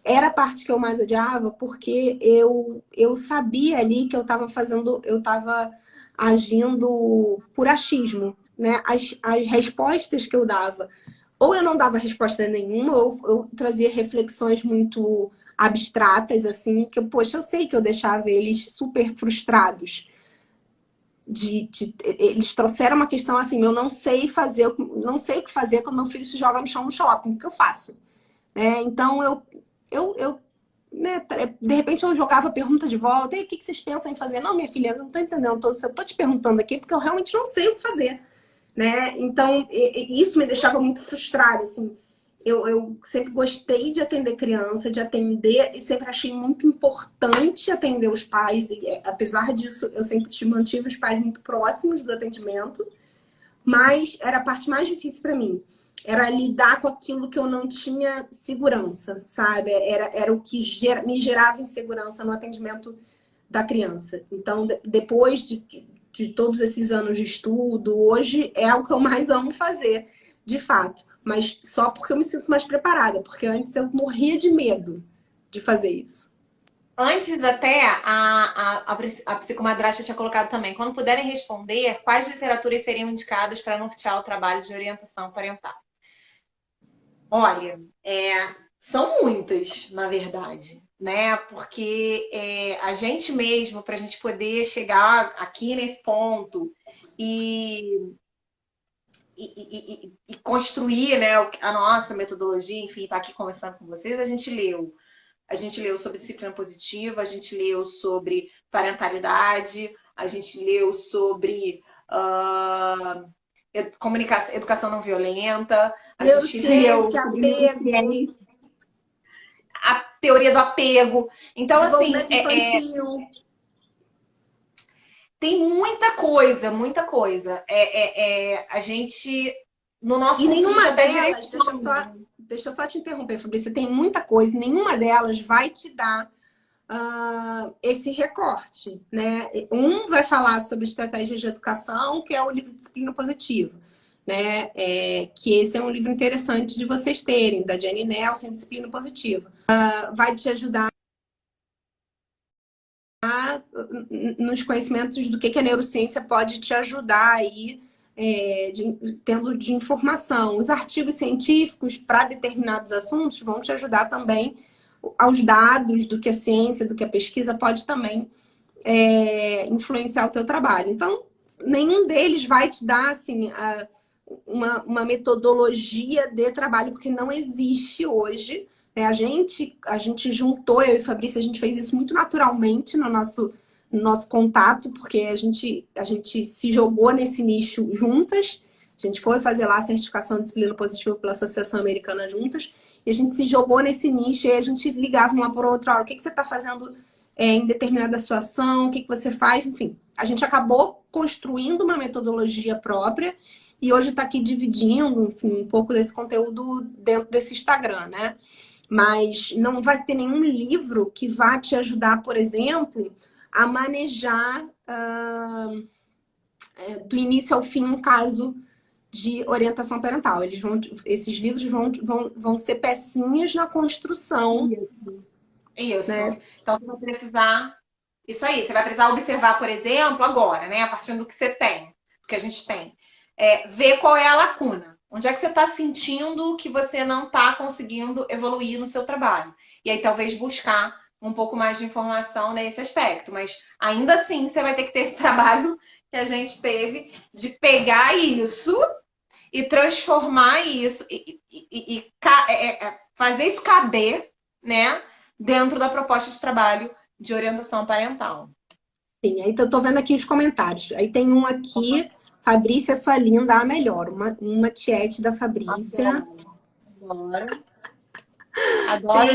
era a parte que eu mais odiava porque eu sabia ali que eu estava agindo por achismo, né? As respostas que eu dava, ou eu não dava resposta nenhuma, ou eu trazia reflexões muito abstratas, assim, que, poxa, eu sei que eu deixava eles super frustrados. Eles trouxeram uma questão assim: eu não sei o que fazer quando meu filho se joga no chão no shopping, o que eu faço? Então né, de repente eu jogava a pergunta de volta: e o que vocês pensam em fazer? Não, minha filha, eu não estou entendendo, eu estou te perguntando aqui porque eu realmente não sei o que fazer, né? Então isso me deixava muito frustrada, assim. Eu sempre gostei de atender criança, de atender, e sempre achei muito importante atender os pais. E, apesar disso, eu sempre mantive os pais muito próximos do atendimento, mas era a parte mais difícil para mim. Era lidar com aquilo que eu não tinha segurança, sabe? Era o que me gerava insegurança no atendimento da criança. Então, depois de todos esses anos de estudo, hoje é o que eu mais amo fazer, de fato. Mas só porque eu me sinto mais preparada, porque antes eu morria de medo de fazer isso. Antes até, a psicomadrasta tinha colocado também: quando puderem responder, quais literaturas seriam indicadas para nortear o trabalho de orientação parental? Olha, são muitas, na verdade, né? Porque a gente mesmo, para a gente poder chegar aqui nesse ponto e construir, né, a nossa metodologia, enfim, tá aqui conversando com vocês, a gente leu sobre disciplina positiva, a gente leu sobre parentalidade, a gente leu sobre educação não violenta, a gente leu sobre apego, a teoria do apego. Então, assim, infantil. Tem muita coisa, muita coisa. A gente, no nosso E curso, nenhuma até delas, deixa eu só te interromper, Fabrícia, tem muita coisa, nenhuma delas vai te dar esse recorte, né? Um vai falar sobre estratégias de educação, que é o livro Disciplina Positiva, né? Que esse é um livro interessante de vocês terem, da Jenny Nelson, Disciplina Positiva. Vai te ajudar nos conhecimentos do que a neurociência pode te ajudar aí, tendo de informação. Os artigos científicos para determinados assuntos vão te ajudar também aos dados do que a ciência, do que a pesquisa pode também influenciar o teu trabalho. Então, nenhum deles vai te dar assim, uma metodologia de trabalho, porque não existe hoje, A gente juntou, eu e Fabrícia, a gente fez isso muito naturalmente no nosso contato, porque a gente se jogou nesse nicho juntas. A gente foi fazer lá a certificação de disciplina positiva pela Associação Americana juntas. E a gente se jogou nesse nicho e a gente ligava uma para outra. O que você está fazendo em determinada situação? O que você faz? Enfim, a gente acabou construindo uma metodologia própria e hoje está aqui dividindo, enfim, um pouco desse conteúdo dentro desse Instagram, né? Mas não vai ter nenhum livro que vá te ajudar, por exemplo, a manejar do início ao fim um caso de orientação parental. Esses livros vão ser pecinhas na construção. Isso. Né? Então, você vai precisar... Isso aí, você vai precisar observar, por exemplo, agora, né? A partir do que você tem, do que a gente tem. Ver qual é a lacuna. Onde é que você está sentindo que você não está conseguindo evoluir no seu trabalho? E aí, talvez, buscar um pouco mais de informação nesse aspecto. Mas, ainda assim, você vai ter que ter esse trabalho que a gente teve de pegar isso e transformar isso e fazer isso caber, né, dentro da proposta de trabalho de orientação parental. Sim, aí eu tô vendo aqui os comentários. Aí tem um aqui, Fabrícia, sua linda, a melhor. Uma tiete da Fabrícia. Adoro.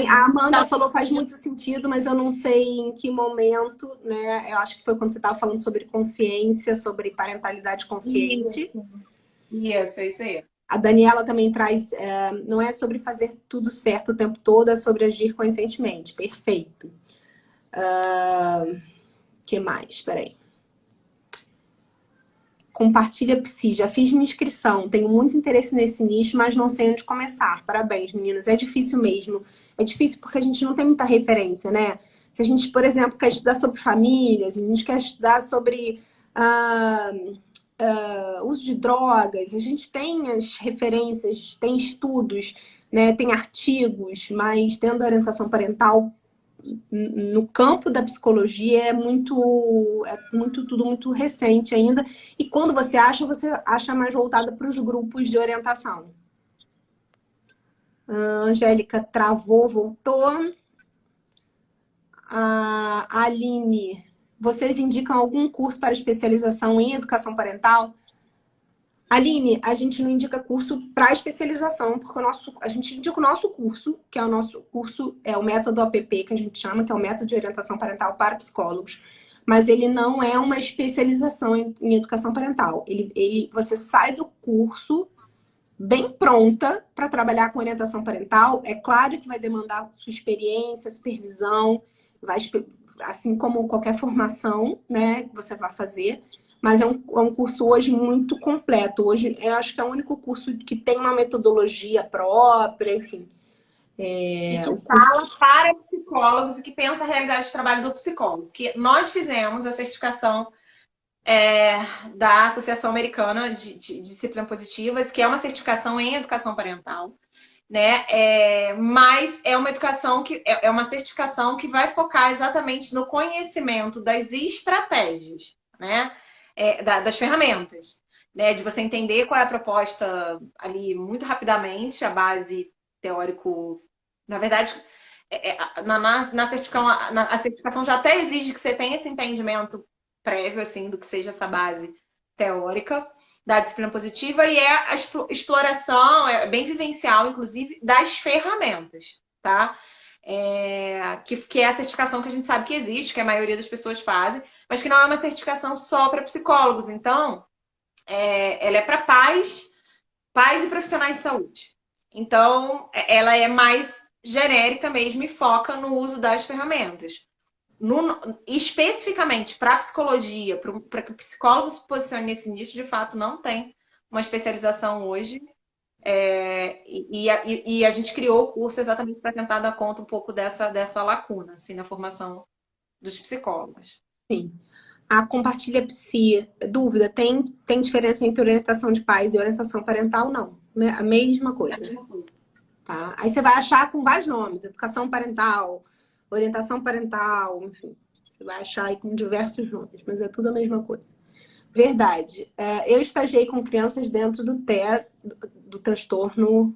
A Amanda falou faz muito sentido, mas eu não sei em que momento, né? Eu acho que foi quando você estava falando sobre consciência, sobre parentalidade consciente. Isso, é isso aí. A Daniela também traz, não é sobre fazer tudo certo o tempo todo, é sobre agir conscientemente. Perfeito. Que mais? Espera aí. Compartilha Psi. Já fiz minha inscrição. Tenho muito interesse nesse nicho, mas não sei onde começar. Parabéns, meninas. É difícil mesmo. É difícil porque a gente não tem muita referência, né? Se a gente, por exemplo, quer estudar sobre famílias, a gente quer estudar sobre uso de drogas, a gente tem as referências, tem estudos, né? Tem artigos, mas dentro da orientação parental, no campo da psicologia tudo muito recente ainda. E quando você acha mais voltada para os grupos de orientação. A Angélica travou, voltou. A Aline, vocês indicam algum curso para especialização em educação parental? Aline, a gente não indica curso para especialização, porque a gente indica o nosso curso, que é o nosso curso, é o método APP, que a gente chama, que é o método de orientação parental para psicólogos. Mas ele não é uma especialização em educação parental. Você sai do curso bem pronta para trabalhar com orientação parental. É claro que vai demandar sua experiência, supervisão, assim como qualquer formação, né, que você vai fazer. Mas é um curso hoje muito completo. Hoje eu acho que é o único curso que tem uma metodologia própria, enfim. E que fala para psicólogos e que pensa a realidade de trabalho do psicólogo. Porque nós fizemos a certificação da Associação Americana de Disciplina Positivas, que é uma certificação em educação parental, né? Mas é uma educação que é uma certificação que vai focar exatamente no conhecimento das estratégias, né? Das ferramentas, né? De você entender qual é a proposta ali muito rapidamente, a base teórico. Na verdade, na certificação, a certificação já até exige que você tenha esse entendimento prévio, assim, do que seja essa base teórica da disciplina positiva, e a exploração, bem vivencial, inclusive, das ferramentas, tá? Que é a certificação que a gente sabe que existe, que a maioria das pessoas fazem, mas que não é uma certificação só para psicólogos. Então, ela é para pais e profissionais de saúde. Então, ela é mais genérica mesmo e foca no uso das ferramentas. Especificamente para psicologia, para que o psicólogo se posicione nesse nicho, de fato, não tem uma especialização hoje. E a gente criou o curso exatamente para tentar dar conta um pouco dessa lacuna assim, na formação dos psicólogos. Sim. A Compartilha Psi, dúvida, tem diferença entre orientação de pais e orientação parental? Não. A mesma coisa. Tá? Aí você vai achar com vários nomes, educação parental, orientação parental, enfim. Você vai achar aí com diversos nomes, mas é tudo a mesma coisa. Verdade. Eu estagiei com crianças dentro do transtorno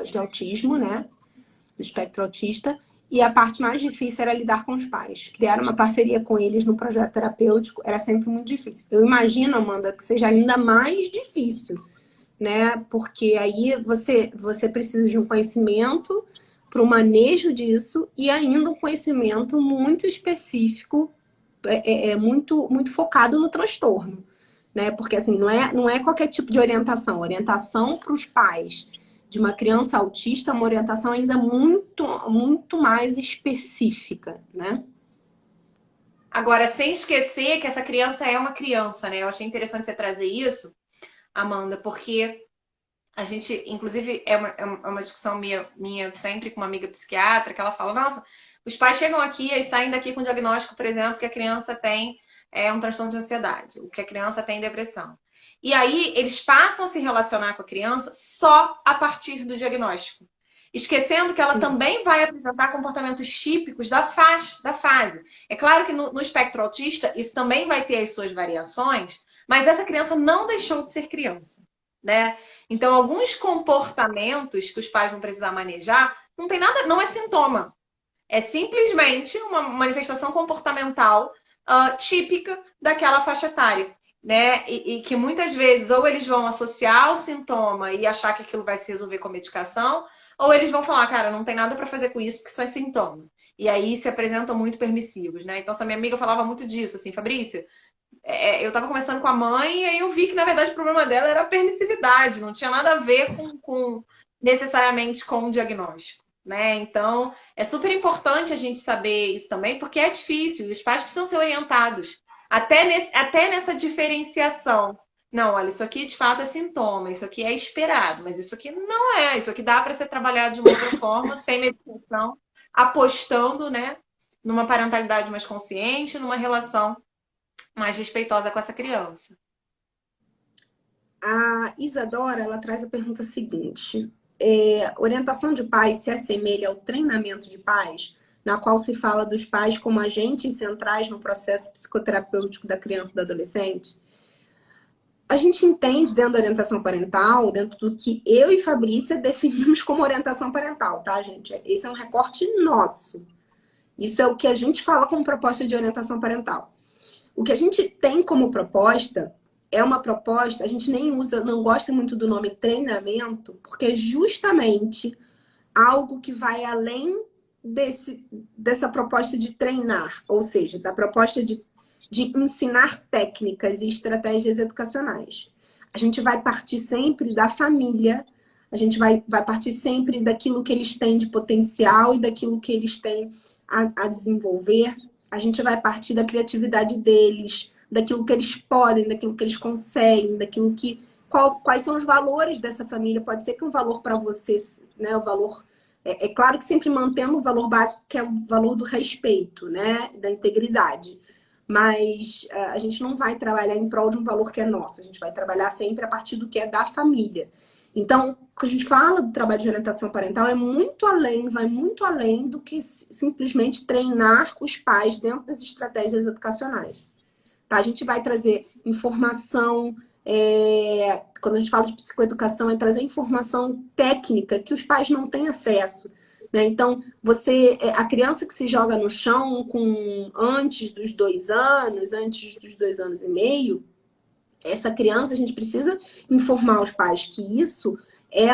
de autismo, né? do espectro autista, e a parte mais difícil era lidar com os pais. Criar uma parceria com eles no projeto terapêutico era sempre muito difícil. Eu imagino, Amanda, que seja ainda mais difícil, né? Porque aí você precisa de um conhecimento para o manejo disso e ainda um conhecimento muito específico, muito focado no transtorno, né? Porque assim, não é qualquer tipo de orientação. Orientação para os pais de uma criança autista é uma orientação ainda muito mais específica, né? Agora, sem esquecer que essa criança é uma criança, né? Eu achei interessante você trazer isso, Amanda, porque a gente, inclusive, é uma discussão minha sempre com uma amiga psiquiatra, que ela fala, nossa, os pais chegam aqui e saem daqui com o diagnóstico, por exemplo, que a criança tem um transtorno de ansiedade, o que a criança tem depressão. E aí, eles passam a se relacionar com a criança só a partir do diagnóstico. Esquecendo que ela também vai apresentar comportamentos típicos da fase. É claro que no espectro autista, isso também vai ter as suas variações, mas essa criança não deixou de ser criança, né? Então, alguns comportamentos que os pais vão precisar manejar, não tem nada, não é sintoma. É simplesmente uma manifestação comportamental típica daquela faixa etária, né? E que muitas vezes ou eles vão associar o sintoma e achar que aquilo vai se resolver com medicação, ou eles vão falar, cara, não tem nada para fazer com isso porque isso é sintoma. E aí se apresentam muito permissivos, né? Então, essa minha amiga falava muito disso, assim, Fabrícia, eu estava conversando com a mãe e aí eu vi que, na verdade, o problema dela era a permissividade, não tinha nada a ver necessariamente com o diagnóstico, né? Então, é super importante a gente saber isso também, porque é difícil e os pais precisam ser orientados até nessa diferenciação. Não, olha, isso aqui de fato é sintoma, isso aqui é esperado, mas isso aqui não é, isso aqui dá para ser trabalhado de uma outra forma, sem medicação, apostando, né, numa parentalidade mais consciente, numa relação mais respeitosa com essa criança. A Isadora, ela traz a pergunta seguinte. Orientação de pais se assemelha ao treinamento de pais, na qual se fala dos pais como agentes centrais no processo psicoterapêutico da criança e do adolescente? A gente entende dentro da orientação parental, dentro do que eu e Fabrícia definimos como orientação parental, tá, gente? Esse é um recorte nosso. Isso é o que a gente fala como proposta de orientação parental. O que a gente tem como proposta é uma proposta, a gente nem usa, não gosta muito do nome treinamento, porque é justamente algo que vai além dessa proposta de treinar, ou seja, da proposta de ensinar técnicas e estratégias educacionais. A gente vai partir sempre da família, a gente vai partir sempre daquilo que eles têm de potencial e daquilo que eles têm a desenvolver. A gente vai partir da criatividade deles, daquilo que eles podem, daquilo que eles conseguem, daquilo que... Quais são os valores dessa família? Pode ser que um valor para você, né, o valor... É claro que sempre mantendo o valor básico, que é o valor do respeito, né, da integridade. Mas a gente não vai trabalhar em prol de um valor que é nosso. A gente vai trabalhar sempre a partir do que é da família. Então, quando a gente fala do trabalho de orientação parental, vai muito além do que simplesmente treinar os pais dentro das estratégias educacionais. Tá? A gente vai trazer informação, quando a gente fala de psicoeducação, é trazer informação técnica que os pais não têm acesso. Né? Então, a criança que se joga no chão antes dos 2 anos, antes dos 2 anos e meio, essa criança, a gente precisa informar os pais que isso é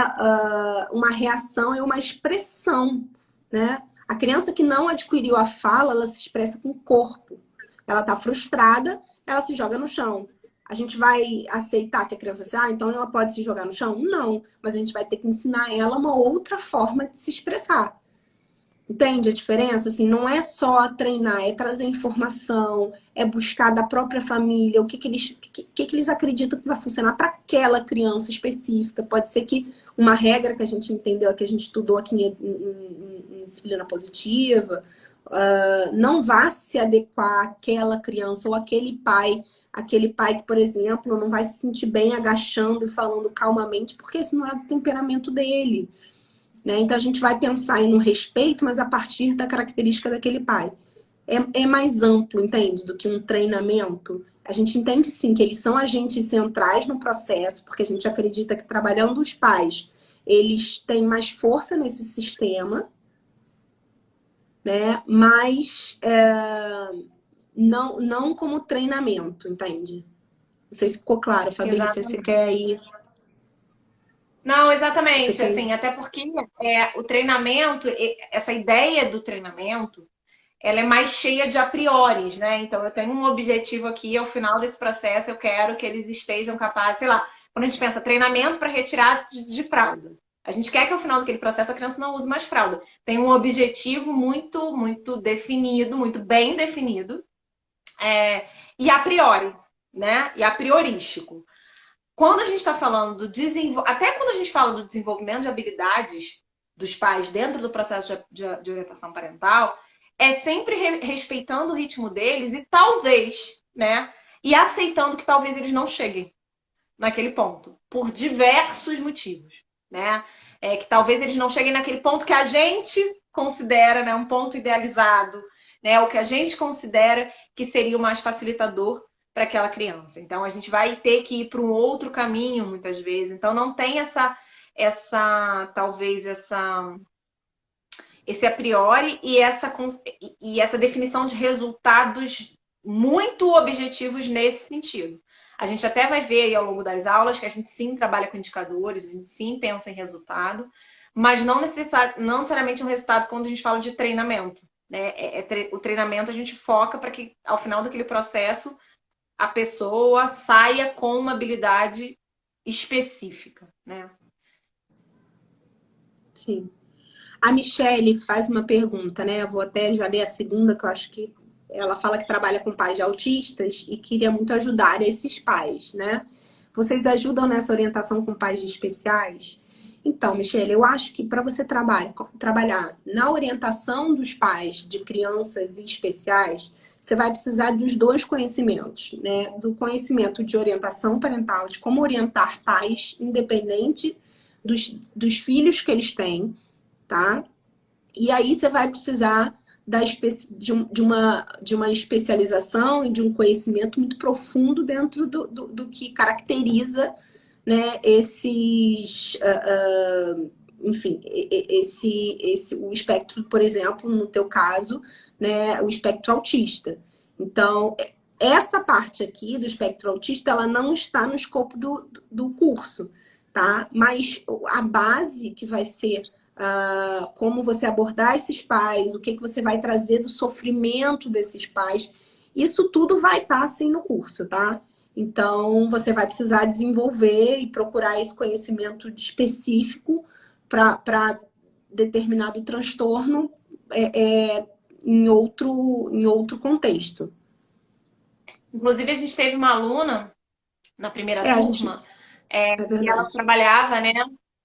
uma reação, é uma expressão, né? A criança que não adquiriu a fala, ela se expressa com o corpo. Ela está frustrada, ela se joga no chão. A gente vai aceitar que a criança então ela pode se jogar no chão? Não, mas a gente vai ter que ensinar ela uma outra forma de se expressar. Entende a diferença? Assim, não é só treinar, é trazer informação, é buscar da própria família o que eles acreditam que vai funcionar para aquela criança específica. Pode ser que uma regra que a gente entendeu, que a gente estudou aqui em disciplina positiva, não vá se adequar àquela criança ou aquele pai que, por exemplo, não vai se sentir bem agachando e falando calmamente, porque isso não é o temperamento dele. Né? Então, a gente vai pensar no respeito, mas a partir da característica daquele pai. É mais amplo, entende? Do que um treinamento. A gente entende, sim, que eles são agentes centrais no processo, porque a gente acredita que trabalhando os pais, eles têm mais força nesse sistema, né? Mas não como treinamento, entende? Não sei se ficou claro, Fabrícia, você Exatamente. quer ir... Não, Você exatamente, quer assim, ir... até porque o treinamento, essa ideia do treinamento, ela é mais cheia de a prioris, né? Então, eu tenho um objetivo aqui, ao final desse processo, eu quero que eles estejam capazes, sei lá, quando a gente pensa treinamento para retirar de fralda, a gente quer que ao final daquele processo a criança não use mais fralda. Tem um objetivo muito, muito definido, muito bem definido, e a priori, né? E a priorístico. Quando a gente está falando do desenvolvimento, até quando a gente fala do desenvolvimento de habilidades dos pais dentro do processo de orientação parental, é sempre respeitando o ritmo deles e talvez, né? E aceitando que talvez eles não cheguem naquele ponto, por diversos motivos, né? Que talvez eles não cheguem naquele ponto que a gente considera, né, um ponto idealizado, né? O que a gente considera que seria o mais facilitador para aquela criança. Então a gente vai ter que ir para um outro caminho muitas vezes. Então não tem talvez esse a priori e essa definição de resultados muito objetivos nesse sentido. A gente até vai ver aí ao longo das aulas que a gente sim trabalha com indicadores, a gente sim pensa em resultado, mas não necessariamente um resultado quando a gente fala de treinamento. Né? O treinamento a gente foca para que ao final daquele processo a pessoa saia com uma habilidade específica, né? Sim. A Michele faz uma pergunta, né? Eu vou até já ler a segunda, que eu acho que ela fala que trabalha com pais de autistas e queria muito ajudar esses pais, né? Vocês ajudam nessa orientação com pais de especiais? Então, Michele, eu acho que para você trabalhar na orientação dos pais de crianças especiais, você vai precisar dos dois conhecimentos, né? Do conhecimento de orientação parental, de como orientar pais, independente dos filhos que eles têm, tá? E aí você vai precisar de uma especialização e de um conhecimento muito profundo dentro do que caracteriza, né, enfim, o espectro, por exemplo, no teu caso, né, o espectro autista. Então, essa parte aqui do espectro autista, ela não está no escopo do curso, tá? Mas a base que vai ser como você abordar esses pais, o que você vai trazer do sofrimento desses pais, isso tudo vai estar assim no curso, tá? Então, você vai precisar desenvolver e procurar esse conhecimento específico para determinado transtorno em outro contexto. Inclusive, a gente teve uma aluna na primeira A gente... turma É e ela verdade. trabalhava, né,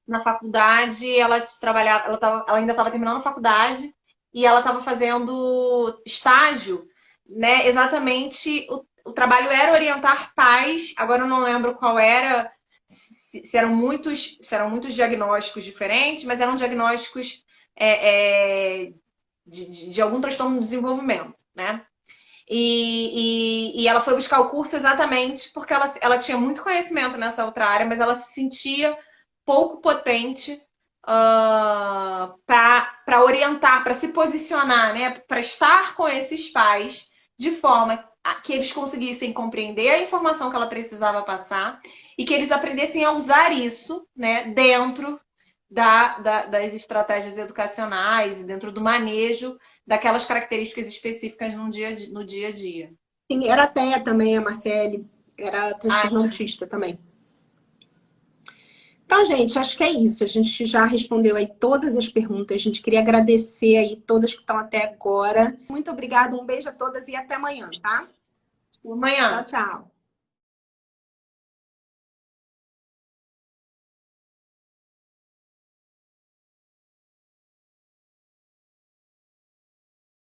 na faculdade, ela trabalhava, ela ainda estava terminando a faculdade e ela estava fazendo estágio, né? Exatamente, o trabalho era orientar pais, agora eu não lembro qual era, se eram muitos diagnósticos diferentes, mas eram diagnósticos de algum transtorno do desenvolvimento, né? E ela foi buscar o curso exatamente porque ela tinha muito conhecimento nessa outra área, mas ela se sentia pouco potente para orientar, para se posicionar, né? Para estar com esses pais de forma que eles conseguissem compreender a informação que ela precisava passar e que eles aprendessem a usar isso, né, dentro das estratégias educacionais e dentro do manejo daquelas características específicas no dia a dia. Sim, era a TEA também, a Marcele, era Ah, transtorno autista também. Então, gente, acho que é isso. A gente já respondeu aí todas as perguntas. A gente queria agradecer aí todas que estão até agora. Muito obrigada, um beijo a todas e até amanhã, tá? amanhã. Tchau, tchau.